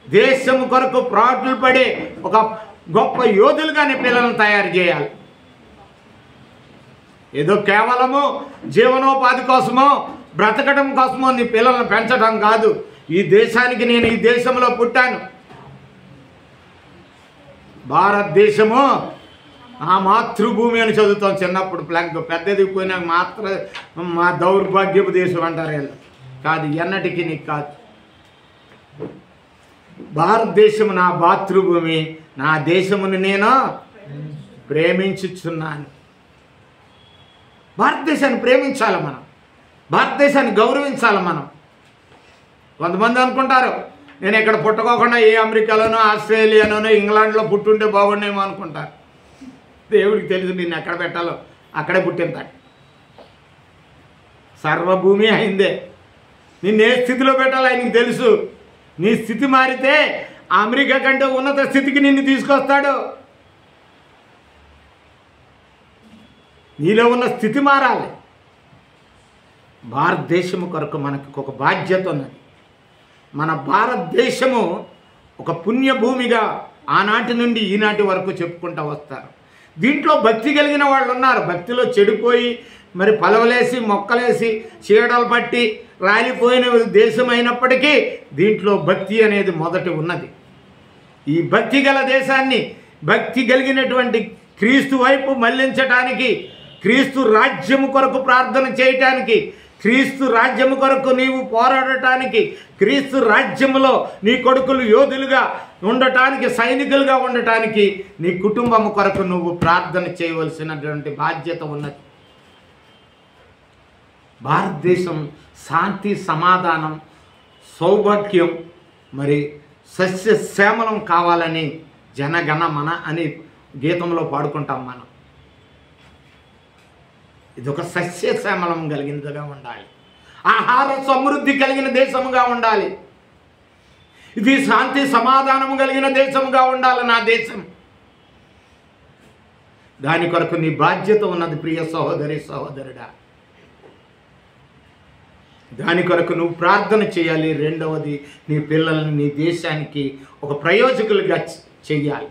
దేశము కొరకు ప్రాటులు పడే ఒక గొప్ప యోధులుగానే పిల్లలను తయారు చేయాలి. ఏదో కేవలము జీవనోపాధి కోసమో బ్రతకడం కోసమో నీ పిల్లలను పెంచడం కాదు. ఈ దేశానికి నేను ఈ దేశంలో పుట్టాను. భారతదేశము ఆ మాతృభూమి అని చదువుతాం చిన్నప్పుడు ప్లంక్. పెద్దది పోయినాక మా దౌర్భాగ్యపు దేశం అంటారు వీళ్ళు. కాదు, ఎన్నటికీ నీకు కాదు. భారతదేశము నా మాతృభూమి, నా దేశమును నేను ప్రేమించుచున్నాను. భారతదేశాన్ని ప్రేమించాలి మనం, భారతదేశాన్ని గౌరవించాలి మనం. కొంతమంది అనుకుంటారు నేను ఇక్కడ పుట్టుకోకుండా ఏ అమెరికాలోనో ఆస్ట్రేలియాలోనో ఇంగ్లాండ్లో పుట్టుంటే బాగుండేమో అనుకుంటారు. దేవుడికి తెలుసు నిన్ను ఎక్కడ పెట్టాలో అక్కడే పుట్టింతాడు. సర్వభూమి అయిందే. నిన్ను ఏ స్థితిలో పెట్టాలో ఆయనకి తెలుసు. నీ స్థితి మారితే అమెరికా కంటే ఉన్నత స్థితికి నిన్ను తీసుకొస్తాడు. నీలో ఉన్న స్థితి మారాలి. భారతదేశము కొరకు మనకు ఒక బాధ్యత ఉన్నది. మన భారతదేశము ఒక పుణ్యభూమిగా ఆనాటి నుండి ఈనాటి వరకు చెప్పుకుంటూ వస్తారు. దీంట్లో భక్తి కలిగిన వాళ్ళు ఉన్నారు. భక్తిలో చెడిపోయి మరి పలవలేసి మొక్కలేసి చీడలు పట్టి రాలిపోయిన దేశం అయినప్పటికీ దీంట్లో భక్తి అనేది మొదటి ఉన్నది. ఈ భక్తి గల దేశాన్ని భక్తి కలిగినటువంటి క్రీస్తు వైపు మళ్లించటానికి, క్రీస్తు రాజ్యము కొరకు ప్రార్థన చేయటానికి, క్రీస్తు రాజ్యము కొరకు నీవు పోరాడటానికి, క్రీస్తు రాజ్యములో నీ కొడుకులు యోధులుగా ఉండటానికి, సైనికులుగా ఉండటానికి నీ కుటుంబము కొరకు నువ్వు ప్రార్థన చేయవలసినటువంటి బాధ్యత ఉన్నది. భారతదేశం శాంతి, సమాధానం, సౌభాగ్యం మరి సస్యశ్యామలం కావాలని జనగణమన అని గీతంలో పాడుకుంటాం మనం. ఇది ఒక సస్యశ్యామలం కలిగినదిగా ఉండాలి. ఆహార సమృద్ధి కలిగిన దేశముగా ఉండాలి. ఇది శాంతి సమాధానము కలిగిన దేశముగా ఉండాలి నా దేశం. దాని కొరకు నీ బాధ్యత ఉన్నది ప్రియ సహోదరి సహోదరుడా. దాని కొరకు నువ్వు ప్రార్థన చేయాలి. రెండవది, నీ పిల్లల్ని నీ దేశానికి ఒక ప్రయోజకులుగా చెయ్యాలి.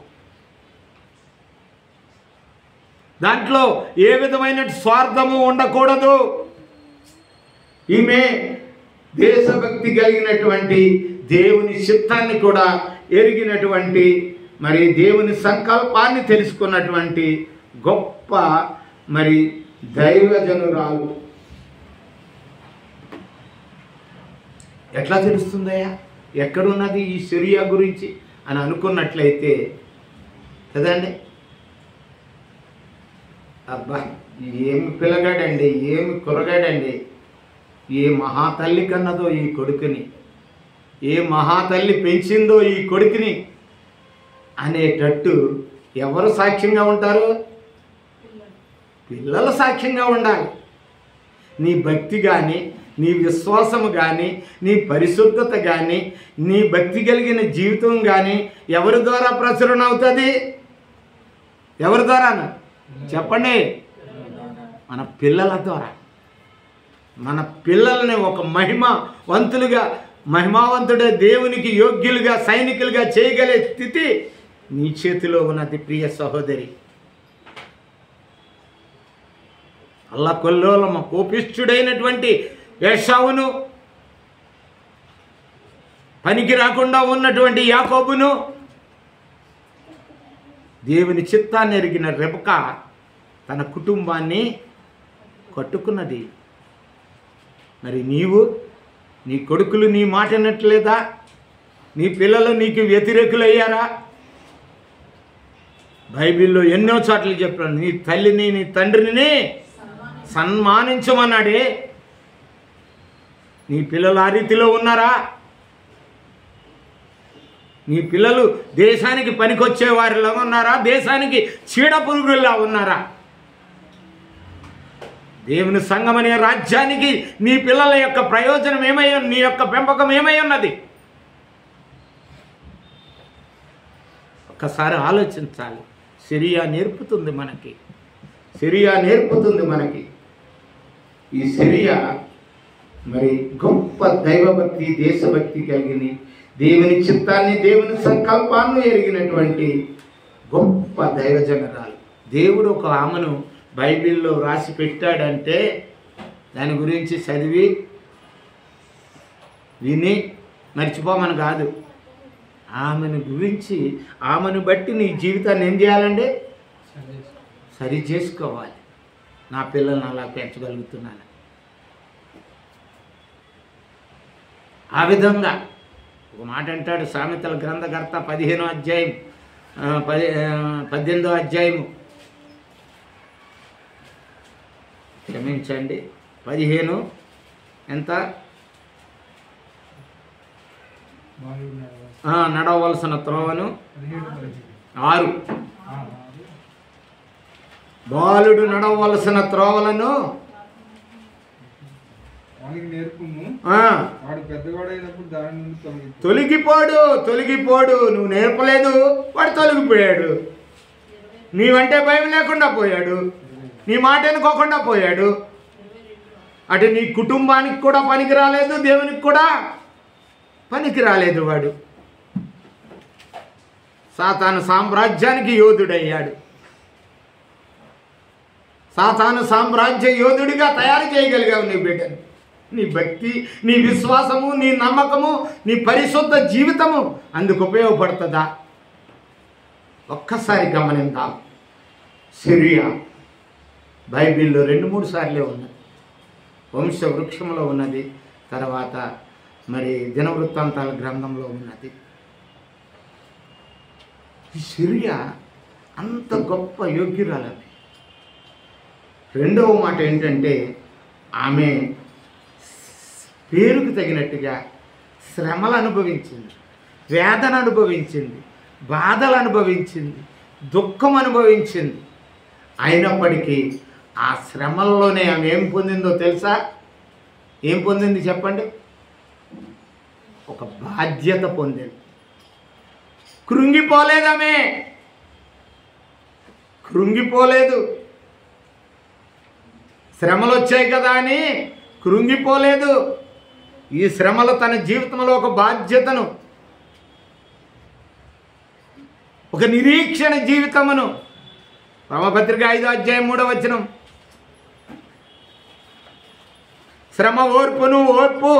దాంట్లో ఏ విధమైన స్వార్థము ఉండకూడదు. ఈమె దేశభక్తి కలిగినటువంటి, దేవుని చిత్తాన్ని కూడా ఎరిగినటువంటి, మరి దేవుని సంకల్పాన్ని తెలుసుకున్నటువంటి గొప్ప మరి దైవజనురాలు. ఎట్లా తెలుస్తుందయ్యా ఎక్కడున్నది ఈ సిరియా గురించి అని అనుకున్నట్లయితే కదండి, అబ్బా ఏమి పిల్లగాడండి, ఏమి కురగాడండి, ఏ మహాతల్లి కన్నదో ఈ కొడుకుని, ఏ మహాతల్లి పెంచిందో ఈ కొడుకుని అనేటట్టు ఎవరు సాక్ష్యంగా ఉంటారు? పిల్లలు సాక్ష్యంగా ఉండాలి. నీ భక్తి కానీ, నీ విశ్వాసము కానీ, నీ పరిశుద్ధత కానీ, నీ భక్తి కలిగిన జీవితం కానీ ఎవరి ద్వారా ప్రచురణ అవుతుంది? ఎవరి ద్వారా చెప్పండి? మన పిల్లల ద్వారా. మన పిల్లల్ని ఒక మహిమావంతుడే దేవునికి యోగ్యులుగా, సైనికులుగా చేయగలే స్థితి నీ చేతిలో ఉన్నది ప్రియ సహోదరి. అల్లకొల్లోలమ కోపిష్ఠుడైనటువంటి ఏశావును, పనికి రాకుండా ఉన్నటువంటి యాకోబును, దేవుని చిత్తాన్ని ఎరిగిన రెబెకా తన కుటుంబాన్ని కట్టుకున్నది. మరి నీవు, నీ కొడుకులు నీ మాట వినట్లేదా? నీ పిల్లలు నీకు వ్యతిరేకులయ్యారా? బైబిల్లో ఎన్నో చోట్ల చెప్పాను, నీ తల్లిని నీ తండ్రిని సన్మానించమన్నాడే. నీ పిల్లలు ఆ రీతిలో ఉన్నారా? నీ పిల్లలు దేశానికి పనికొచ్చే వారిలా ఉన్నారా? దేశానికి చీడ పురుగుల్లా ఉన్నారా? దేవుని సంఘం అనే రాజ్యానికి నీ పిల్లల యొక్క ప్రయోజనం ఏమై, నీ యొక్క పెంపకం ఏమై ఉన్నది? ఒక్కసారి ఆలోచించాలి. సిరియా నేర్పుతుంది మనకి. సిరియా నేర్పుతుంది మనకి. ఈ సిరియా మరి గొప్ప దైవభక్తి, దేశభక్తి కలిగిన, దేవుని చిత్తాన్ని, దేవుని సంకల్పాన్ని ఎరిగినటువంటి గొప్ప దైవజనరాలు. దేవుడు ఒక ఆమెను బైబిల్లో రాసి పెట్టాడంటే దాని గురించి చదివి విని మర్చిపోమని కాదు. ఆమెను గురించి, ఆమెను బట్టి నీ జీవితాన్ని ఏం చేయాలండి? సరి చేసుకోవాలి. నా పిల్లల్ని అలా పెంచగలుగుతున్నాను. ఆ విధంగా ఒక మాట అంటాడు సామెతల గ్రంథకర్త 15వ అధ్యాయం 18వ అధ్యాయము, క్షమించండి 15 ఎంత నడవలసిన త్రోవను 6 బాలుడు నడవలసిన త్రోవలను తొలగిపోడు. నువ్వు నేర్పలేదు, వాడు తొలగిపోయాడు. నీవంటే భయం లేకుండా పోయాడు, నీ మాట అనుకోకుండా పోయాడు. అటు నీ కుటుంబానికి కూడా పనికి రాలేదు, దేవునికి కూడా పనికి రాలేదు. వాడు సాతాను సామ్రాజ్యానికి యోధుడయ్యాడు. సాతాను సామ్రాజ్య యోధుడిగా తయారు చేయగలిగావు నీ బిడ్డని. నీ భక్తి, నీ విశ్వాసము, నీ నమ్మకము, నీ పరిశుద్ధ జీవితము అందుకు ఉపయోగపడుతుందా? ఒక్కసారి గమనిద్దాం. సిరియా బైబిల్లో 2-3 సార్లే ఉన్నది. వంశ వృక్షంలో ఉన్నది, తర్వాత మరి దినవృత్తాంతాల గ్రంథంలో ఉన్నది. ఈ సిరియా అంత గొప్ప యోగ్యురాలని. రెండవ మాట ఏంటంటే, ఆమె పేరుకు తగినట్టుగా శ్రమలు అనుభవించింది, వేదన అనుభవించింది, బాధలు అనుభవించింది, దుఃఖం అనుభవించింది. అయినప్పటికీ ఆ శ్రమల్లోనే ఆమె ఏం పొందిందో తెలుసా? ఏం పొందింది చెప్పండి? ఒక బాధ్యత పొందింది. కృంగిపోలేదామే, కృంగిపోలేదు. శ్రమలు వచ్చాయి కదా అని కృంగిపోలేదు. ఈ శ్రమలు తన జీవితంలో ఒక బాధ్యతను, ఒక నిరీక్షణ జీవితమును, రోమపత్రిక 5వ అధ్యాయం 3వ వచనం, శ్రమ ఓర్పును, ఓర్పు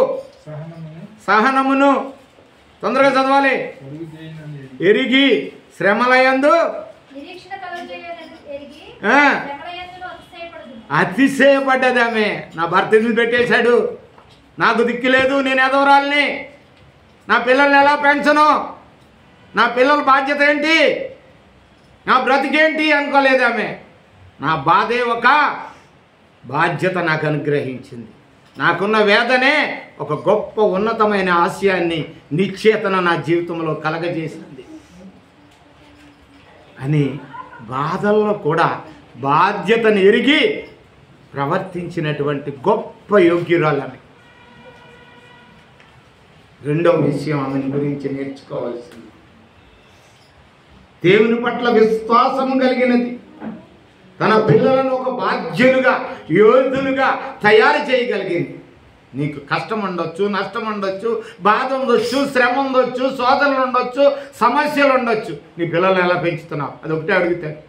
సహనమును, తొందరగా చదవాలి, ఎరిగి శ్రమలయందు అతిశయపడ్డదామే. నా భర్త ఎందుకు పెట్టేశాడు, నాకు దిక్కు లేదు, నేను ఎదవరాలని, నా పిల్లల్ని ఎలా పెంచను, నా పిల్లల బాధ్యత ఏంటి, నా బ్రతికేంటి అనుకోలేదామే. నా బాధే ఒక బాధ్యత నాకు అనుగ్రహించింది. నాకున్న వేదనే ఒక గొప్ప ఉన్నతమైన ఆశయాన్ని, నిశ్చేతన నా జీవితంలో కలగజేసింది అని బాధల్లో కూడా బాధ్యతను ఎరిగి ప్రవర్తించినటువంటి గొప్ప యోగ్యురాలని. రెండవ విషయం ఆమెను గురించి నేర్చుకోవాల్సింది, దేవుని పట్ల విశ్వాసము కలిగినది. తన పిల్లలను ఒక బాధ్యులుగా, యోధులుగా తయారు చేయగలిగింది. నీకు కష్టం ఉండొచ్చు, నష్టం ఉండొచ్చు, బాధ ఉండొచ్చు, శ్రమ ఉండొచ్చు, శోధనలు ఉండొచ్చు, సమస్యలు ఉండొచ్చు. నీ పిల్లల్ని ఎలా పెంచుతున్నావు? అది ఒకటే అడుగుతాను.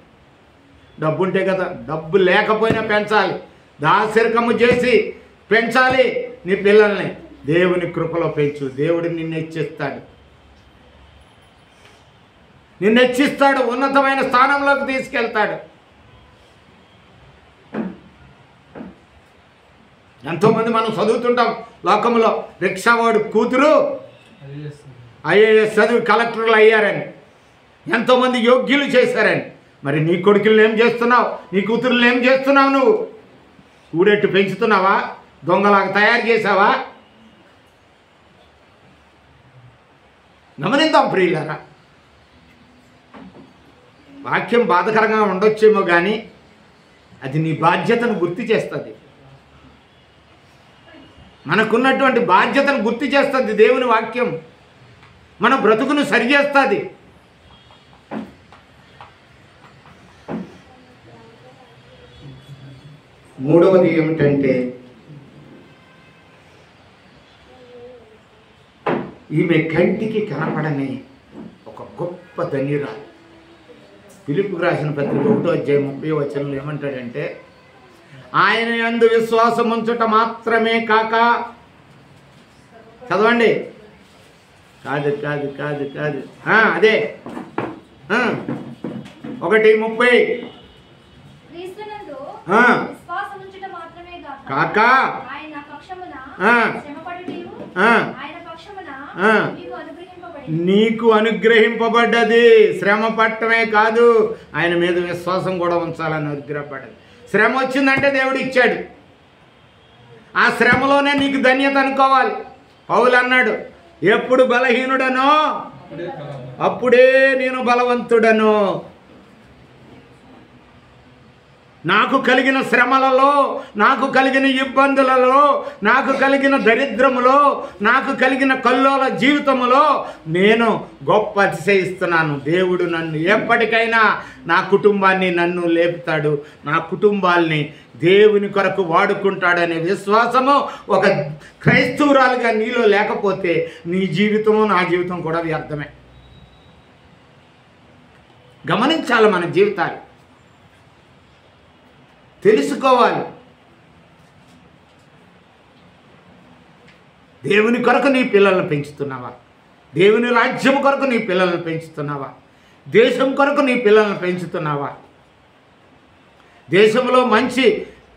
డబ్బు ఉంటే కదా, డబ్బు లేకపోయినా పెంచాలి, దాసరికము చేసి పెంచాలి నీ పిల్లల్ని. దేవుని కృపలో పెంచు, దేవుడు నిన్ను హెచ్చిస్తాడు, నిన్ను హెచ్చిస్తాడు, ఉన్నతమైన స్థానంలోకి తీసుకెళ్తాడు. ఎంతోమంది మనం చదువుతుంటాం లోకంలో, రిక్షావాడు కూతురు ఐఏఎస్ చదివి కలెక్టర్లు అయ్యారని, ఎంతోమంది యోగ్యులు చేశారని. మరి నీ కొడుకులను ఏం చేస్తున్నావు, నీ కూతురులను ఏం చేస్తున్నావు? నువ్వు కూడెట్టు పెంచుతున్నావా, దొంగలాగా తయారు చేసావా? గమనిద్దాం ప్రియులారా. వాక్యం బాధకరంగా ఉండొచ్చేమో కానీ అది నీ బాధ్యతను గుర్తు చేస్తుంది. మనకున్నటువంటి బాధ్యతను గుర్తు చేస్తుంది దేవుని వాక్యం. మన బ్రతుకును సరిచేస్తుంది. మూడవది ఏమిటంటే ఈమె కంటికి కనపడని ఒక గొప్ప ధన్యురాలు. ఫిలిప్పుకు రాసిన పత్రిక 1:30 ఏమంటాడంటే, ఆయన యందు విశ్వాసం ఉంచుట మాత్రమే కాక, చదవండి, కాదు కాదు కాదు కాదు అదే 1:30 కాక నీకు అనుగ్రహింపబడ్డది. శ్రమ పట్టమే కాదు, ఆయన మీద విశ్వాసం కూడా ఉంచాలని అనుగ్రహపడ్డది. శ్రమ వచ్చిందంటే దేవుడు ఇచ్చాడు. ఆ శ్రమలోనే నీకు ధన్యత అనుకోవాలి. పౌలు అన్నాడు, ఎప్పుడు బలహీనుడనో అప్పుడే నేను బలవంతుడను. నాకు కలిగిన శ్రమలలో, నాకు కలిగిన ఇబ్బందులలో, నాకు కలిగిన దరిద్రములో, నాకు కలిగిన కల్లోల జీవితములో నేను గొప్ప అతిశయిస్తున్నాను. దేవుడు నన్ను ఎప్పటికైనా, నా కుటుంబాన్ని నన్ను లేపుతాడు, నా కుటుంబాల్ని దేవుని కొరకు వాడుకుంటాడనే విశ్వాసము ఒక క్రైస్తవురాలుగా నీలో లేకపోతే నీ జీవితము నా జీవితం కూడా వ్యర్థమే. గమనించాలి, మన జీవితాలు తెలుసుకోవాలి. దేవుని కొరకు నీ పిల్లలను పెంచుతున్నావా? దేవుని రాజ్యం కొరకు నీ పిల్లలను పెంచుతున్నావా? దేశం కొరకు నీ పిల్లలను పెంచుతున్నావా? దేశంలో మంచి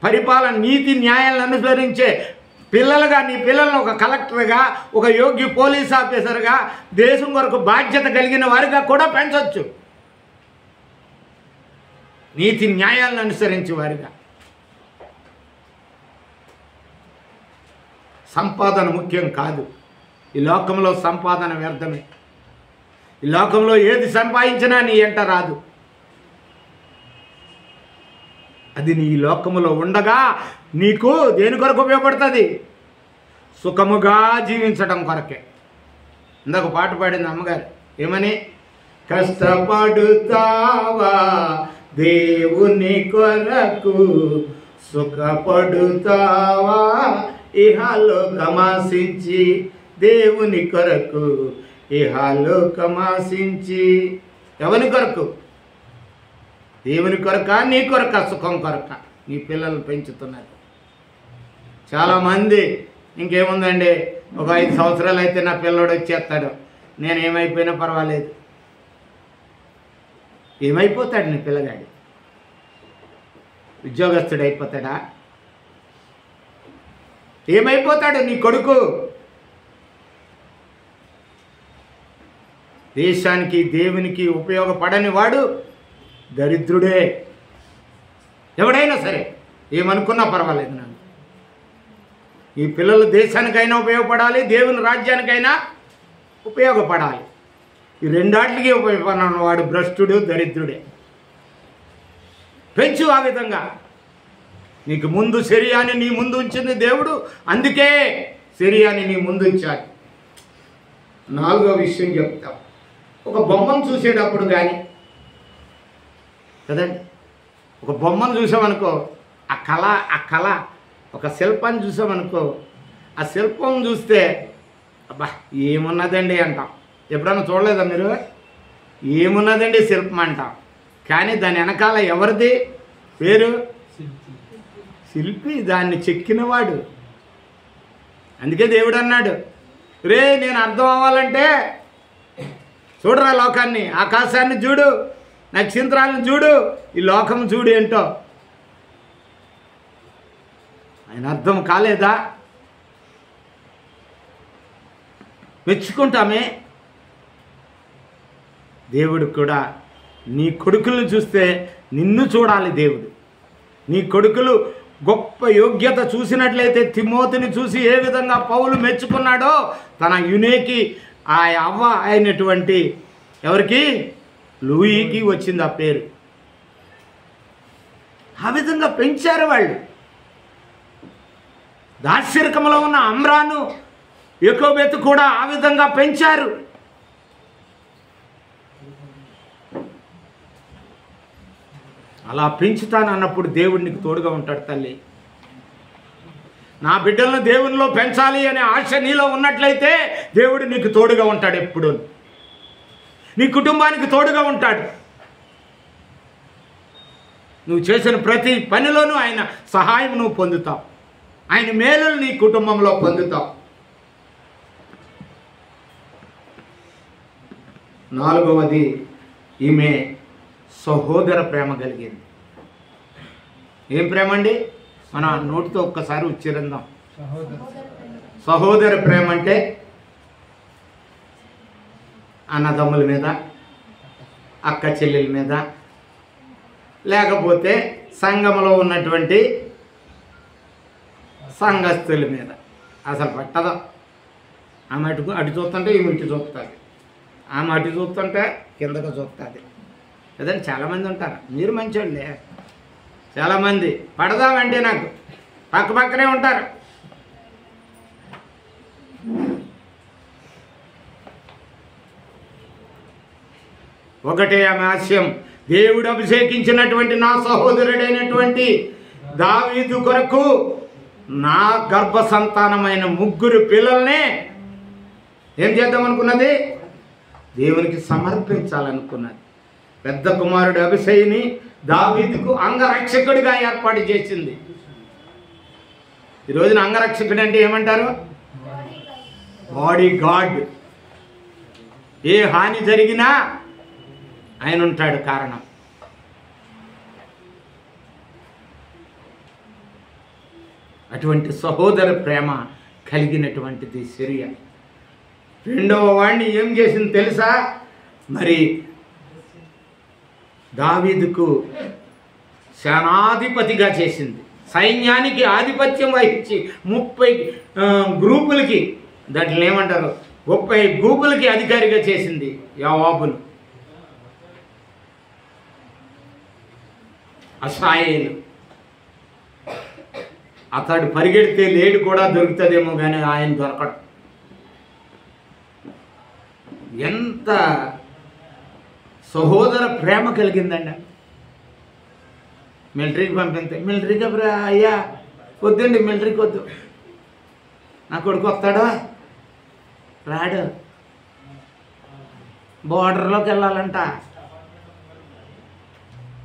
పరిపాలన, నీతి న్యాయాలను అనుసరించే పిల్లలుగా నీ పిల్లలను ఒక కలెక్టర్గా, ఒక యోగ్య పోలీస్ ఆఫీసర్గా, దేశం కొరకు బాధ్యత కలిగిన వారిగా కూడా పెంచవచ్చు. నీతి న్యాయాలను అనుసరించే వారిగా. సంపాదన ముఖ్యం కాదు. ఈ లోకంలో సంపాదన వ్యర్థమే. ఈ లోకంలో ఏది సంపాదించినా నీ ఎంట రాదు. అది నీ లోకములో ఉండగా నీకు దేని కొరకు ఉపయోగపడుతుంది? సుఖముగా జీవించడం కొరకే. ఇందాక పాట పాడింది అమ్మగారు, ఏమని? కష్టపడుతావా దేవుని కొరకు, సుఖపడుతావా ఇహలోకమాసించి, దేవుని కొరకు ఇహలోకమాసించి. ఎవరి కొరకు? దేవుని కొరక, నీ కొరక, సుఖం కొరక నీ పిల్లలు పెంచుతున్నారు. చాలామంది ఇంకేముందండి, ఒక 5 సంవత్సరాలు అయితే నా పిల్లడు వచ్చేస్తాడు, నేను ఏమైపోయినా పర్వాలేదు. ఏమైపోతాడు నీ పిల్లగాడు? ఉద్యోగస్తుడు అయిపోతాడా? ఏమైపోతాడు నీ కొడుకు? దేశానికి దేవునికి ఉపయోగపడని వాడు దరిద్రుడే. ఎవడైనా సరే ఏమనుకున్నా పర్వాలేదు. నన్ను ఈ పిల్లలు దేశానికైనా ఉపయోగపడాలి, దేవుని రాజ్యానికైనా ఉపయోగపడాలి. ఈ రెండాటికి ఉపయోగపడిన వాడు భ్రష్టుడు, దరిద్రుడే. పెంచు ఆ విధంగా. నీకు ముందు శరీరాన్ని నీ ముందు ఉంచింది దేవుడు, అందుకే శరీరాన్ని నీ ముందు ఉంచాలి. 4వ విషయం చెప్తాం. ఒక బొమ్మను చూసేటప్పుడు కానీ కదండి, ఒక బొమ్మను చూసామనుకో, ఆ కళ ఒక శిల్పాన్ని చూసామనుకో, ఆ శిల్పం చూస్తే అబ్బా ఏమున్నదండి అంటాం. ఎప్పుడన్నా చూడలేదా మీరు? ఏమున్నదండి శిల్పం అంటాం. కానీ దాని వెనకాల ఎవరిది పేరు? శిల్పి, దాన్ని చెక్కినవాడు. అందుకే దేవుడు అన్నాడు, రే నేను అర్థం అవ్వాలంటే చూడరా లోకాన్ని, ఆకాశాన్ని చూడు, నక్షత్రాలను చూడు, ఈ లోకం చూడు ఏంటో. ఆయన అర్థం కాలేదా? మెచ్చుకుంటామే. దేవుడు కూడా నీ కొడుకులను చూస్తే నిన్ను చూడాలి. దేవుడు నీ కొడుకులు గొప్ప యోగ్యత చూసినట్లయితే, తిమోతిని చూసి ఏ విధంగా పౌలు మెచ్చుకున్నాడో, తన యునేకి ఆ అవ్వ అయినటువంటి ఎవరికి? లూయికి వచ్చింది ఆ పేరు. ఆ విధంగా పెంచారు వాళ్ళు. దార్శనికంలో ఉన్న అమ్రాను, యోకోబెతు కూడా ఆ విధంగా పెంచారు. అలా పెంచుతాను అన్నప్పుడు దేవుడు నీకు తోడుగా ఉంటాడు తల్లి. నా బిడ్డలను దేవునిలో పెంచాలి అనే ఆశ నీలో ఉన్నట్లయితే దేవుడు నీకు తోడుగా ఉంటాడు. ఎప్పుడు నీ కుటుంబానికి తోడుగా ఉంటాడు. నువ్వు చేసిన ప్రతి పనిలోనూ ఆయన సహాయం నువ్వు పొందుతావు. ఆయన మేలులు నీ కుటుంబంలో పొందుతావు. 4వది, ఈమె సహోదర ప్రేమ కలిగింది. ఏం ప్రేమ అండి? మన నోటితో ఒక్కసారి ఉచ్చరిద్దాం. సహోదర ప్రేమ అంటే అన్నదమ్ముల మీద, అక్క చెల్లెల మీద, లేకపోతే సంఘంలో ఉన్నటువంటి సంఘస్థుల మీద. అసలు పట్టదు. ఆమె అటు చూస్తుంటే ఈమె ఇటు చూస్తుంది, ఆమె అటు చూస్తుంటే కిందకు చూస్తుంది కదండి. చాలామంది ఉంటారు. మీరు మంచోళ్ళే. చాలామంది పడదామంటే నాకు పక్క పక్కనే ఉంటారు. ఒకటే ఆమె ఆశయం, దేవుడు అభిషేకించినటువంటి నా సహోదరుడైనటువంటి దావీదు కొరకు నా గర్భ సంతానమైన 3 పిల్లల్ని ఏం చేద్దామనుకున్నది? దేవునికి సమర్పించాలనుకున్నది. పెద్ద కుమారుడు అభిషేకిని దావీదుకు అంగరక్షకుడిగా ఏర్పాటు చేసింది. ఈ రోజున అంగరక్షకుడు అంటే ఏమంటారు? Body guard. ఏ హాని జరిగినా ఆయన ఉంటాడు కారణం. అటువంటి సహోదర ప్రేమ కలిగినటువంటిది సిరియా. 2వ వాడిని ఏం చేసింది తెలుసా? మరి దావీదుకు సేనాధిపతిగా చేసింది. సైన్యానికి ఆధిపత్యం వహించి 30 గ్రూపులకి, దాంట్లో ఏమంటారు, 30 గ్రూపులకి అధికారిగా చేసింది యోవాబును. అసాయేలు అతడు పరిగెడితే లేడు కూడా దొరుకుతుందేమో కానీ ఆయన దొరకడు. ఎంత సహోదర ప్రేమ కలిగిందండి. మిలిటరీకి పంపితే, మిలిటరీకి అయ్యా వద్దండి, మిలిటరీకి వద్దు, నా కొడుకు వస్తాడా? రాడు, బోర్డర్లోకి వెళ్ళాలంట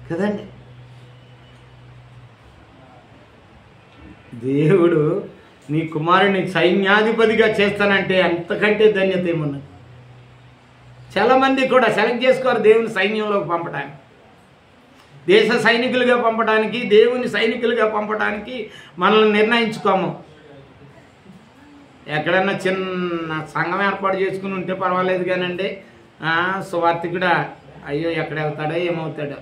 కదండి. దేవుడు నీ కుమారుని సైన్యాధిపతిగా చేస్తానంటే అంతకంటే ధన్యత ఏమున్నది? చాలామంది కూడా సెలెక్ట్ చేసుకోరు దేవుని సైన్యంలోకి పంపడానికి. దేశ సైనికులుగా పంపడానికి, దేవుని సైనికులుగా పంపడానికి మనల్ని నిర్ణయించుకోము. ఎక్కడన్నా చిన్న సంఘం ఏర్పాటు చేసుకుని ఉంటే పర్వాలేదు కానండి, సువార్థికుడా అయ్యో ఎక్కడ వెళ్తాడో ఏమవుతాడో.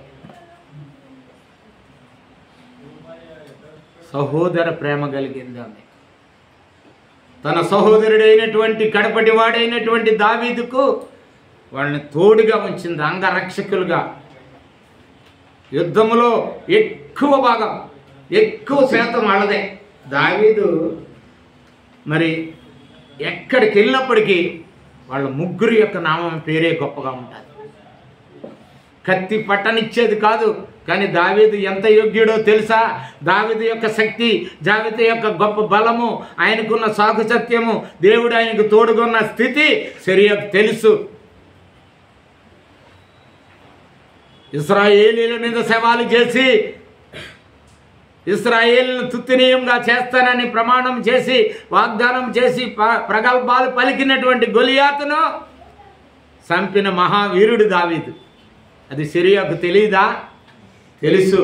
సహోదర ప్రేమ కలిగింది ఆమె. తన సహోదరుడైనటువంటి కడపటి వాడైనటువంటి దావీదుకు వాళ్ళని తోడుగా ఉంచింది, అంగరక్షకులుగా. యుద్ధములో ఎక్కువ భాగం, ఎక్కువ శాతం వాళ్ళదే. దావీదు మరి ఎక్కడికి వెళ్ళినప్పటికీ వాళ్ళ 3 యొక్క నామం పేరే గొప్పగా ఉంటుంది. కత్తి పట్టనిచ్చేది కాదు, కానీ దావీదు ఎంత యోగ్యుడో తెలుసా? దావీదు యొక్క శక్తి, దావీదు యొక్క గొప్ప బలము, ఆయనకున్న సాకు సత్యము, దేవుడు ఆయనకు తోడుగున్న స్థితి సిరియాకు తెలుసు. ఇశ్రాయేలీల మీద సవాలు చేసి ఇశ్రాయేలును తుత్తునీయంగా చేస్తానని ప్రమాణం చేసి, వాగ్దానం చేసి, ప్రగల్భాలు పలికినటువంటి గొలియాతును చంపిన మహావీరుడు దావీదు. అది సిరియాకు తెలీదా? తెలుసు.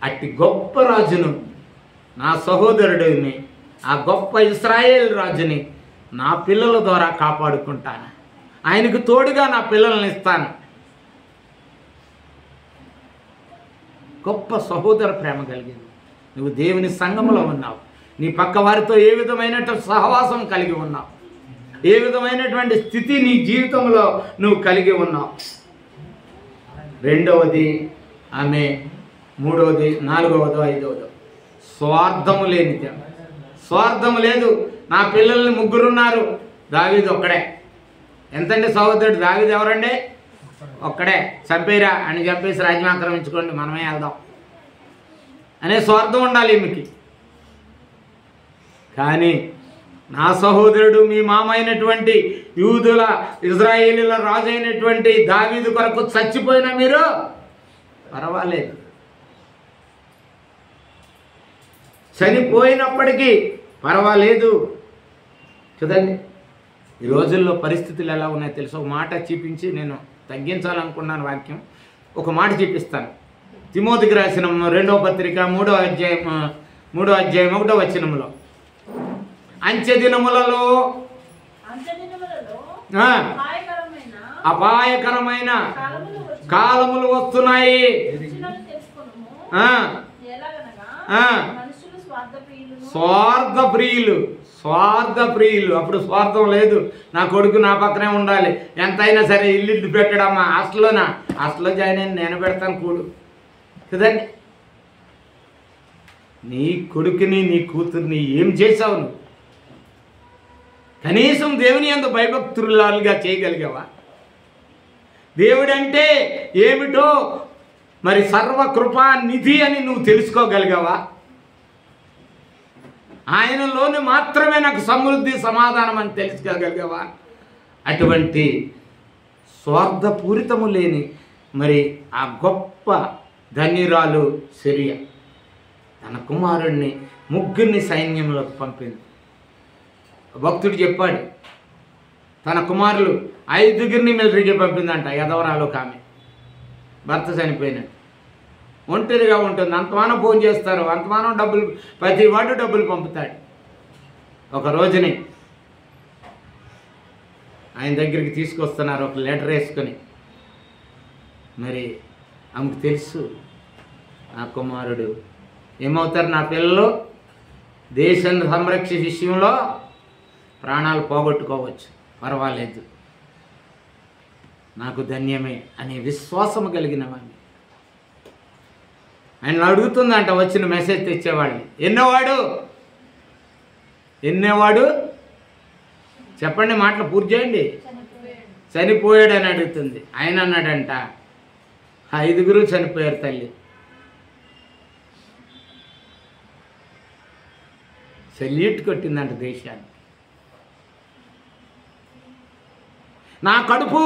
అట్టి గొప్ప రాజును, నా సహోదరుడిని, ఆ గొప్ప ఇశ్రాయేల్ రాజుని నా పిల్లల ద్వారా కాపాడుకుంటాను, ఆయనకు తోడుగా నా పిల్లల్ని ఇస్తాను. గొప్ప సహోదర ప్రేమ కలిగింది. నువ్వు దేవుని సంఘంలో ఉన్నావు, నీ పక్క వారితో ఏ విధమైనటువంటి సహవాసం కలిగి ఉన్నావు, ఏ విధమైనటువంటి స్థితి నీ జీవితంలో నువ్వు కలిగి ఉన్నావు. 2వది ఆమె, 3వది, 4వదో, 5వదో స్వార్థము లేనిది. స్వార్థము లేదు. నా పిల్లల్ని 3 ఉన్నారు, దావీదు ఒక్కడే. ఎంతండి సహోదరుడు? దావీదు ఎవరండి? ఒక్కడే. చంపేరా అని చెప్పేసి రాజ్యం ఆక్రమించుకోండి, మనమే వెళ్దాం అనే స్వార్థం ఉండాలి ఈమెకి. కానీ నా సహోదరుడు మీ మామ అయినటువంటి యూదుల ఇజ్రాయేలీల రాజు అయినటువంటి దావీదు కొరకు చచ్చిపోయినా మీరు పర్వాలేదు, చనిపోయినప్పటికీ పర్వాలేదు. చూడండి ఈ రోజుల్లో పరిస్థితులు ఎలా ఉన్నాయో తెలుసు. ఒక మాట చూపించి నేను తగ్గించాలనుకున్నాను వాక్యం, ఒక మాట చూపిస్తాను. తిమోతికి రాసిన 2వ పత్రిక 3వ అధ్యాయం 1వ వచనంలో, అంచె దినములలో అపాయకరమైన కాలములు వస్తున్నాయి. స్వార్థప్రియులు. అప్పుడు స్వార్థం లేదు, నా కొడుకు నా పక్కనే ఉండాలి, ఎంతైనా సరే ఇల్లు పెట్టడమ్మా, హాస్టల్లో జాయిన్ అయిన నేను పెడతాను కూడు కదండి. నీ కొడుకుని నీ కూతుర్ని ఏం చేసావు నువ్వు? కనీసం దేవుని యందు భయభక్తులుగా చేయగలిగావా? దేవుడంటే ఏమిటో మరి సర్వకృపా నిధి అని నువ్వు తెలుసుకోగలిగావా? ఆయనలోని మాత్రమే నాకు సమృద్ధి సమాధానం అని తెలుసుకోగలిగావా? అటువంటి స్వార్థపూరితము లేని మరి ఆ గొప్ప ధన్యురాలు సిరియా తన కుమారుడిని 3 సైన్యంలోకి పంపింది. భక్తుడు చెప్పాడు, తన కుమారులు 5 మిలిటరీకి పంపిందంట. ఎదవరాలు ఆమె, భర్త చనిపోయినట్టు ఒంటరిగా ఉంటుంది. అంతమానం ఫోన్ చేస్తారు, అంతమానం డబ్బులు, ప్రతి వాడు డబ్బులు పంపుతాడు. ఒక రోజుని ఆయన దగ్గరికి తీసుకొస్తున్నారు ఒక లెటర్ వేసుకొని. మరి ఆమెకు తెలుసు నా కుమారుడు ఏమవుతారు, నా పిల్లలు దేశాన్ని సంరక్షణ విషయంలో ప్రాణాలు పోగొట్టుకోవచ్చు, పర్వాలేదు, నాకు ధన్యమే అనే విశ్వాసం కలిగిన వాడిని. ఆయన అడుగుతుందంట వచ్చిన మెసేజ్ తెచ్చేవాడిని, ఎన్నేవాడు చెప్పండి, మాటలు పూర్తి చేయండి. చనిపోయాడు అని అడుగుతుంది. ఆయన అన్నాడంట 5 చనిపోయారు తల్లి. సెల్యూట్ కొట్టిందంట దేశాన్ని. నా కడుపు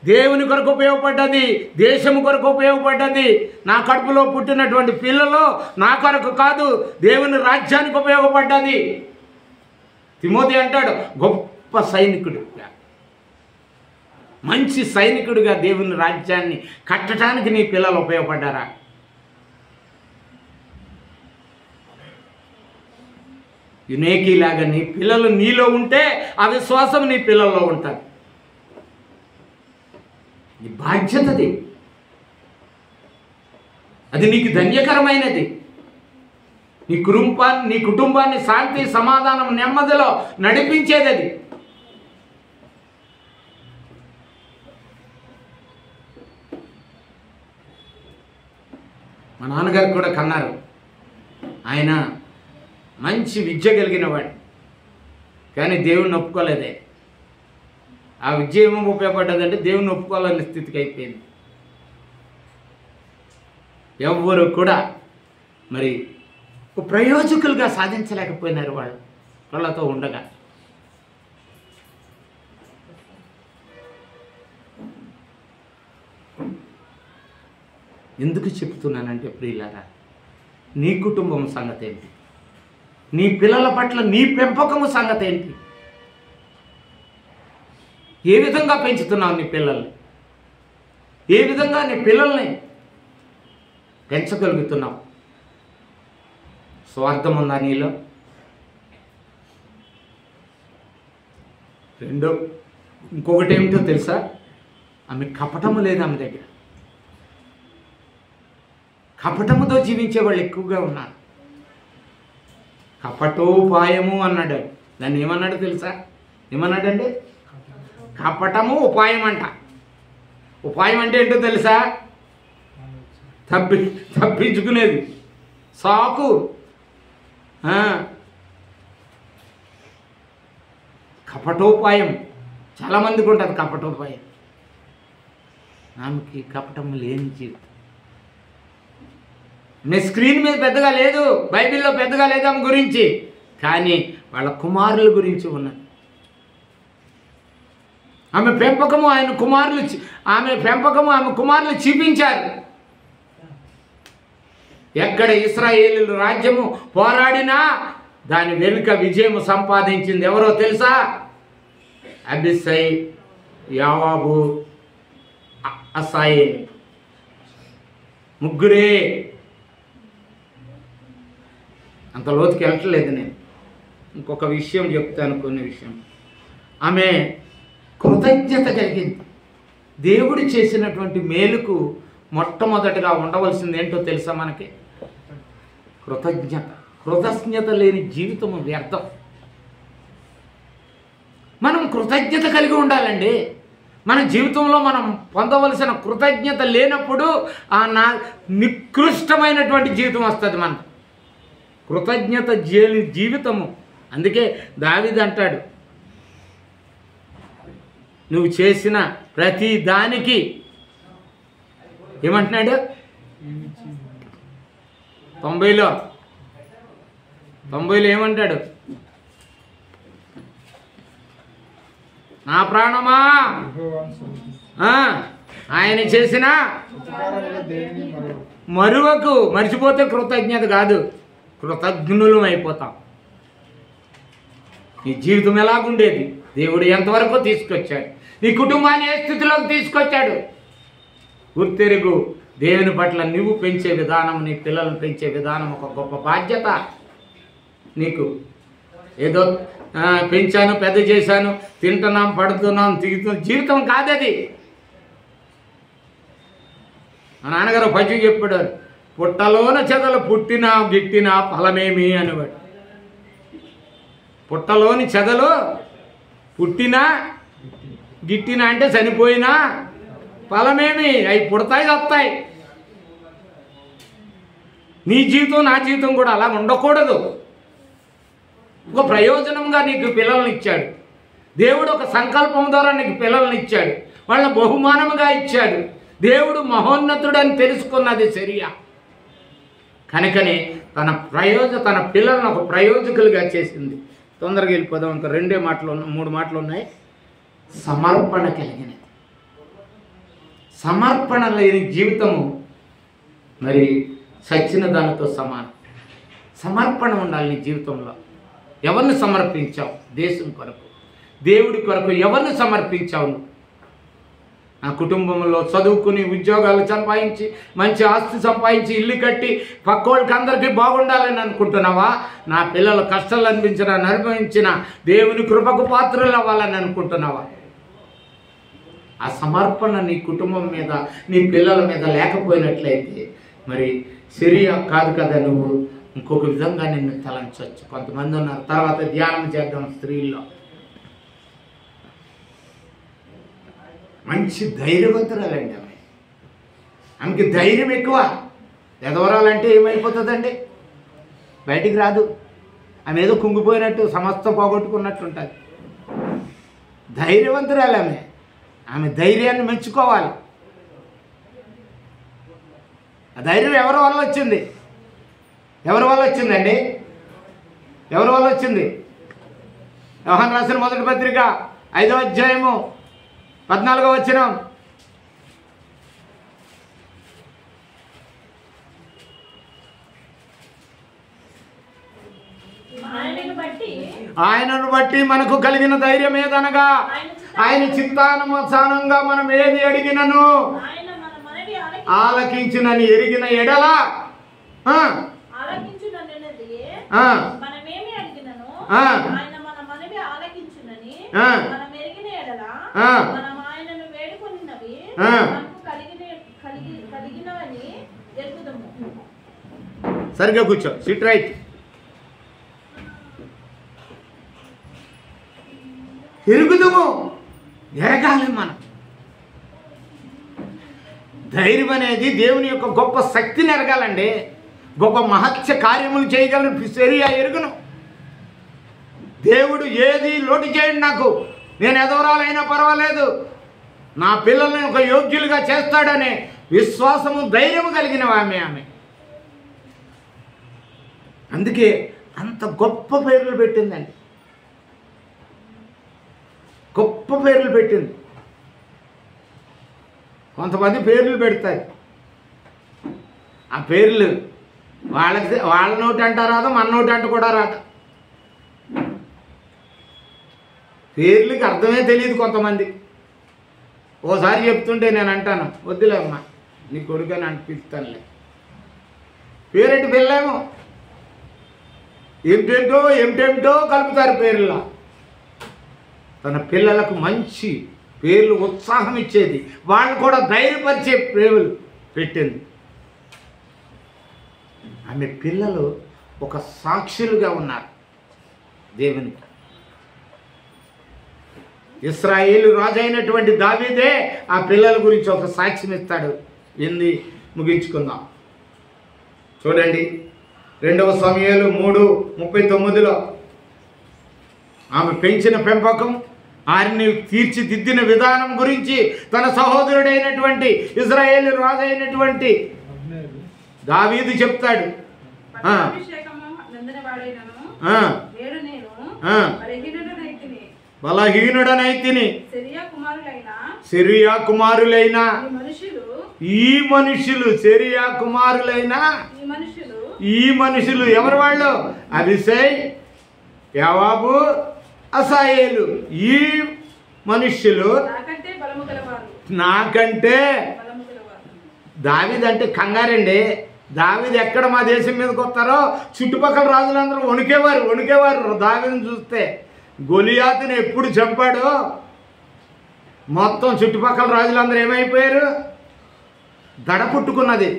దేవుని కొరకు ఉపయోగపడ్డది, దేశం కొరకు ఉపయోగపడ్డది. నా కడుపులో పుట్టినటువంటి పిల్లలు నా కొరకు కాదు, దేవుని రాజ్యానికి ఉపయోగపడ్డది. తిమోతి అంటాడు, గొప్ప సైనికుడుగా, మంచి సైనికుడిగా దేవుని రాజ్యాన్ని కట్టడానికి నీ పిల్లలు ఉపయోగపడ్డారా? యునేకీలాగా నీ పిల్లలు నీలో ఉంటే ఆ విశ్వాసం నీ పిల్లల్లో ఉంటుంది. నీ బాధ్యతది, అది నీకు ధన్యకరమైనది. నీ కుటుంబాన్ని శాంతి సమాధానం నెమ్మదిలో నడిపించేది అది. మా నాన్నగారు కూడా కన్నారు. ఆయన మంచి విద్య కలిగిన వాడు, కానీ దేవుణ్ణి ఒప్పుకోలేదే. ఆ విద్య ఏమో ఉపయోగపడ్డదంటే దేవుణ్ణి ఒప్పుకోవాలనే స్థితికి అయిపోయింది. ఎవ్వరు కూడా మరి ప్రయోజకులుగా సాధించలేకపోయినారు వాళ్ళు వాళ్ళతో ఉండగా. ఎందుకు చెప్తున్నానంటే ప్రియులారా, నీ కుటుంబం సంగతి ఏంటి? నీ పిల్లల పట్ల నీ పెంపకము సంగతి ఏంటి? ఏ విధంగా పెంచుతున్నావు నీ పిల్లల్ని? ఏ విధంగా నీ పిల్లల్ని పెంచగలుగుతున్నావు? స్వార్థం ఉందా నీలో? ఇంకొకటి ఏమిటో తెలుసా? ఆమె కపటము లేదు ఆమె దగ్గర. కపటముతో జీవించే వాళ్ళు ఎక్కువగా ఉన్నారు. కపటోపాయము అన్నాడు. దాన్ని ఏమన్నాడు తెలుసా? ఏమన్నాడండి? కపటము ఉపాయం అంట. ఉపాయం అంటే ఏంటో తెలుసా? తప్పించుకునేది, సాకు. కపటోపాయం చాలామందికి ఉంటుంది. కపటోపాయం. ఆమెకి కపటం లేని జీవితం. నీ స్క్రీన్ మీద పెద్దగా లేదు, బైబిల్లో పెద్దగా లేదు ఆమె గురించి, కానీ వాళ్ళ కుమారుల గురించి ఉన్నది. ఆమె పెంపకము ఆమె కుమారులు చూపించారు. ఎక్కడ ఇశ్రాయేలు రాజ్యము పోరాడినా దాని వెనుక విజయము సంపాదించింది ఎవరో తెలుసా? అబిసై, యావాబు, అసాయేలు, ముగ్గురే. అంత లోతుకి వెళ్ళట్లేదు నేను. ఇంకొక విషయం చెప్తాను, కొన్ని విషయం. ఆమె కృతజ్ఞత కలిగింది. దేవుడు చేసినటువంటి మేలుకు మొట్టమొదటిగా ఉండవలసింది ఏంటో తెలుసా మనకి? కృతజ్ఞత. కృతజ్ఞత లేని జీవితము వ్యర్థం. మనం కృతజ్ఞత కలిగి ఉండాలండి. మన జీవితంలో మనం పొందవలసిన కృతజ్ఞత లేనప్పుడు నికృష్టమైనటువంటి జీవితం వస్తుంది మనకు. కృతజ్ఞత లేని జీవితము. అందుకే దావీదు అంటాడు, నువ్వు చేసిన ప్రతి దానికి ఏమంటున్నాడు? 90లో ఏమంటాడు? నా ప్రాణమా ఆయన చేసిన మరువకు. మర్చిపోతే కృతజ్ఞత కాదు, కృతజ్ఞులం అయిపోతాం. నీ జీవితం ఎలాగుండేది? దేవుడు ఎంతవరకు తీసుకొచ్చాడు? నీ కుటుంబాన్ని ఏ స్థితిలోకి తీసుకొచ్చాడు? గుర్తెరుగు. దేవుని పట్ల నువ్వు పెంచే విధానం, నీ పిల్లలను పెంచే విధానం ఒక గొప్ప బాధ్యత నీకు. ఏదో పెంచాను, పెద్ద చేశాను, తింటున్నాం, పడుతున్నాం, తిరుగుతున్నాం, జీవితం కాదది. మా నాన్నగారు పద్యం చెప్పాడు, పుట్టలోన చెదలు పుట్టినా గిట్టినా ఫలమేమి అనేవాడు. పుట్టలోని చెదలు పుట్టినా గిట్టినా అంటే చనిపోయినా ఫలమేమి? అవి పుడతాయి, వస్తాయి. నీ జీవితం, నా జీవితం కూడా అలా ఉండకూడదు. ఒక ప్రయోజనంగా నీకు పిల్లల్ని ఇచ్చాడు దేవుడు. ఒక సంకల్పం ద్వారా నీకు పిల్లల్ని ఇచ్చాడు. వాళ్ళని బహుమానముగా ఇచ్చాడు. దేవుడు మహోన్నతుడని తెలుసుకున్నది సిరియా. కనుకనే తన పిల్లలను ఒక ప్రయోజకులుగా చేసింది. తొందరగా వెళ్ళిపోదాం. ఇంకా 3 మాటలు ఉన్నాయి. సమర్పణ కలిగినది. సమర్పణ లేని జీవితము మరి సచ్చిన దానితో సమానం. సమర్పణ ఉండాలి నీ జీవితంలో. ఎవరిని సమర్పించావు? దేశం కొరకు, దేవుడి కొరకు ఎవరిని సమర్పించావు? నా కుటుంబంలో చదువుకుని ఉద్యోగాలు సంపాదించి మంచి ఆస్తి సంపాదించి ఇల్లు కట్టి పక్కోళ్ళకి అందరికీ బాగుండాలని అనుకుంటున్నావా? నా పిల్లలు కష్టాలు అనుభవించిన దేవుని కృపకు పాత్రలు అవ్వాలని అనుకుంటున్నావా? ఆ సమర్పణ నీ కుటుంబం మీద, నీ పిల్లల మీద లేకపోయినట్లయితే మరి సిరియా కాదు కదా, నువ్వు ఇంకొక విధంగా నిన్ను తలంచవచ్చు. కొంతమంది ఉన్నారు. తర్వాత ధ్యానం చేద్దాం. స్త్రీల్లో మంచి ధైర్యవంతురాలండి ఆమెకి ధైర్యం ఎక్కువ. ఎదవరాలంటే ఏమైపోతుందండి? బయటికి రాదు. ఆమె ఏదో కుంగిపోయినట్టు, సమస్తం పోగొట్టుకున్నట్టు ఉంటుంది. ధైర్యవంతురాలు ఆమె ధైర్యాన్ని మెచ్చుకోవాలి. ఆ ధైర్యం ఎవరి వల్ల వచ్చింది? ఎవరి వల్ల వచ్చిందండి? ఎవరి వల్ల వచ్చింది? యోహాను రాసిన మొదటి పత్రిక 5వ అధ్యాయము 14వ వచనం. ఆయనను బట్టి మనకు కలిగిన ధైర్యం ఏదనగా, ఆయన చిత్తానుసారంగా మనం ఏది అడిగినను ఆలకించునని ఎరిగిన ఎడల సరిగ్గా కూర్చో. SIT right. ఎరుగుదము, ఎరగాలి మనం. ధైర్యం అనేది దేవుని యొక్క గొప్ప శక్తిని ఎరగాలండి. గొప్ప మహత్య కార్యములు చేయగలను సిరియా ఎరుగును. దేవుడు ఏది లోటు చేయండి, నాకు నేను ఎదవరాలైనా పర్వాలేదు, నా పిల్లల్ని ఒక యోగ్యులుగా చేస్తాడనే విశ్వాసము, ధైర్యము కలిగిన ఆమె. అందుకే అంత గొప్ప పేర్లు పెట్టిందండి, గొప్ప పేర్లు పెట్టింది. కొంతమంది పేర్లు పెడతారు, ఆ పేర్లు వాళ్ళ నోటి అంట రాదు, మన నోటి అంట కూడా రాదు. పేర్లకి అర్థమే తెలియదు కొంతమంది. ఓసారి చెప్తుంటే నేను అంటాను, వద్దులే అమ్మా నీ కొడుకని అనిపిస్తానులే. పేరెట్టి పిల్లేమో ఏమిటేమిటో కలుపుతారు పేర్లలో. తన పిల్లలకు మంచి పేర్లు ఉత్సాహం ఇచ్చేది, వాళ్ళు కూడా ధైర్యపరిచే పేర్లు పెట్టింది. ఆమె పిల్లలు ఒక సాక్షులుగా ఉన్నారు దేవునికి. ఇశ్రాయేలు రాజు అయినటువంటి దావీదే ఆ పిల్లల గురించి ఒక సాక్ష్యం ఇస్తాడు. వింది ముగించుకుందాం. చూడండి 2 సమూయేలు 3:39 ఆమె పెంచిన పెంపకం, ఆయన్ని తీర్చిదిద్దిన విధానం గురించి తన సహోదరుడైనటువంటి ఇశ్రాయేలు రాజు అయినటువంటి దావీదు చెప్తాడు. బలహీనుడనైతిని, సిరియా కుమారులైన ఈ మనుషులు, సిరియా కుమారులైన ఈ మనుషులు ఎవరు వాళ్ళు? అబీషై, యోవాబు, అసాయేలు. ఈ మనుష్యులు నాకంటే. దావీదు అంటే కంగారండి. దావీదు ఎక్కడ మా దేశం మీదకి వస్తారో చుట్టుపక్కల రాజులందరూ వణికేవారు దావీదుని చూస్తే. గొలియాతుని ఎప్పుడు చంపాడో మొత్తం చుట్టుపక్కల రాజులందరూ ఏమైపోయారు? దడ పుట్టుకున్నది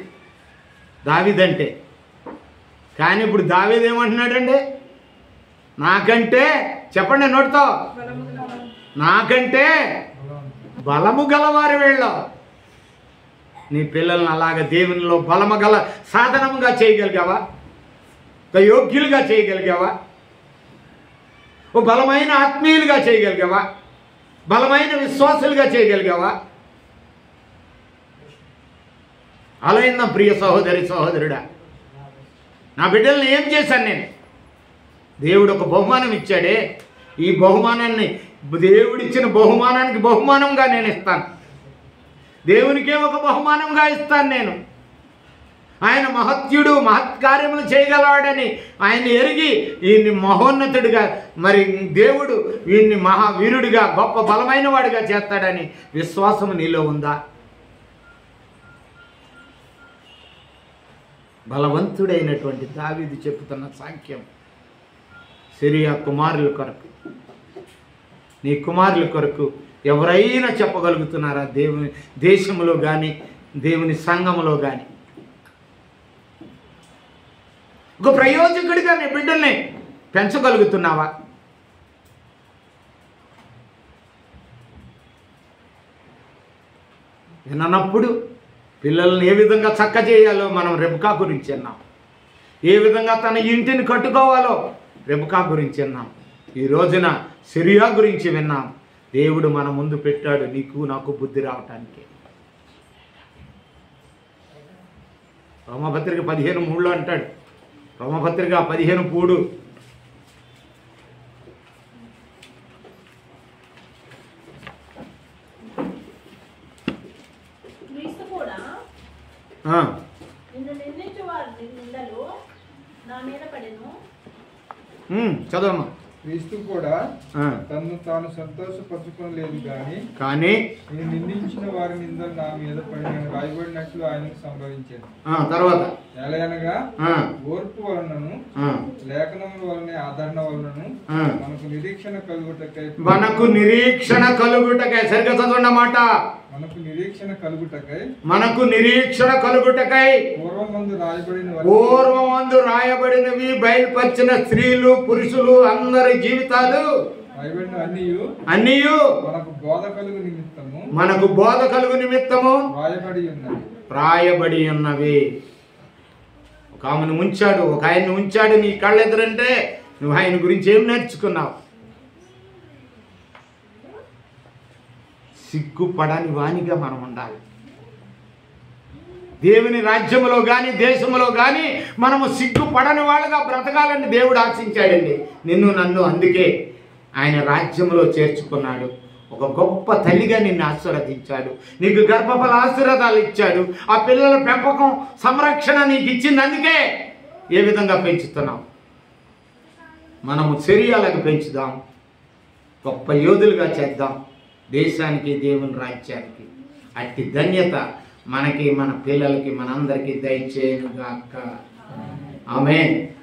దావీదంటే. కానీ ఇప్పుడు దావీదు ఏమంటున్నాడండి? నాకంటే, చెప్పండి నోటితో, నాకంటే బలము గలవారు వీళ్ళు. నీ పిల్లల్ని అలాగ దేవునిలో బలము గల సాధనముగా చేయగలిగావా? యోగ్యులుగా చేయగలిగావా? ఓ బలమైన ఆత్మీయులుగా చేయగలిగావా? బలమైన విశ్వాసులుగా చేయగలిగావా? అలైందా ప్రియ సహోదరి సహోదరుడా, నా బిడ్డల్ని ఏం చేశాను నేను? దేవుడు ఒక బహుమానం ఇచ్చాడే, ఈ బహుమానాన్ని, దేవుడిచ్చిన బహుమానానికి బహుమానంగా నేను ఇస్తాను. దేవునికే ఒక బహుమానంగా ఇస్తాను నేను. ఆయన మహత్యుడు, మహత్కార్యములు చేయగలవాడని ఆయన ఎరిగి ఈయన్ని మహోన్నతుడిగా, మరి దేవుడు ఈయన్ని మహావీరుడిగా, గొప్ప బలమైన వాడిగా చేస్తాడని విశ్వాసం నీలో ఉందా? బలవంతుడైనటువంటి దావీదు చెప్పుతున్న సాంఖ్యం, సిరియా కుమారుల కొరకు, నీ కుమారుల కొరకు ఎవరైనా చెప్పగలుగుతున్నారా? దేవుని దేశంలో కానీ దేవుని సంఘములో కానీ ఒక ప్రయోజకుడిగా నీ బిడ్డల్ని పెంచగలుగుతున్నావా? విన్నప్పుడు పిల్లల్ని ఏ విధంగా చక్క చేయాలో మనం రెబకా గురించి విన్నాం. ఏ విధంగా తన ఇంటిని కట్టుకోవాలో రెబకా గురించి విన్నాం. ఈ రోజున సిరియా గురించి విన్నాం. దేవుడు మన ముందు పెట్టాడు నీకు నాకు బుద్ధి రావటానికి. రోమపత్రిక 15:3 అంటాడు. రోమపత్రిక 15:3 చదవమ్మా.
క్రీస్తు కూడా తను తాను సంతోషపరచుకోలేదు కానీ నేను నిందించిన వారి నిందలు నా మీద రాయబడినట్లు ఆయనకు సంభవించాను.
తర్వాత
ఎలాగనగా ఓర్పు వలనను లేఖనముల వలన ఆదరణ వలనను మనకు నిరీక్షణ కలుగుటకై
సరిగ్గా చదవండి మాట. మనకు నిరీక్షణ కలుగుటకై పూర్వమందు రాయబడినవి బయలుపరిచిన స్త్రీలు పురుషులు అందరి జీవితాలు అన్నీయు మనకు బోధ కలుగు నిమిత్తము రాయబడి ఉన్నవి. ఒక ఆమెను ఉంచాడు, ఒక ఆయన్ని ఉంచాడు నీ కళ్ళెదురంటే నువ్వు ఆయన గురించి ఏం నేర్చుకున్నావు? సిగ్గుపడని వానిగా మనం ఉండాలి. దేవుని రాజ్యములో కానీ దేశంలో కానీ మనము సిగ్గుపడని వాళ్ళగా బ్రతకాలని దేవుడు ఆశించాడండి నిన్ను నన్ను. అందుకే ఆయన రాజ్యంలో చేర్చుకున్నాడు. ఒక గొప్ప తల్లిగా నిన్ను ఆశీర్వదించాడు. నీకు గర్భఫల ఆశీర్వాదాలు ఇచ్చాడు. ఆ పిల్లల పెంపకం సంరక్షణ నీకు ఇచ్చింది. అందుకే ఏ విధంగా పెంచుతున్నాం? మనము చర్యలకు పెంచుదాం, గొప్ప యోధులుగా చేద్దాం దేశానికి, దేవుని రాజ్యానికి. అట్టి ధన్యత మనకి, మన పిల్లలకి, మనందరికీ దయచేయునుగాక. ఆమేన్.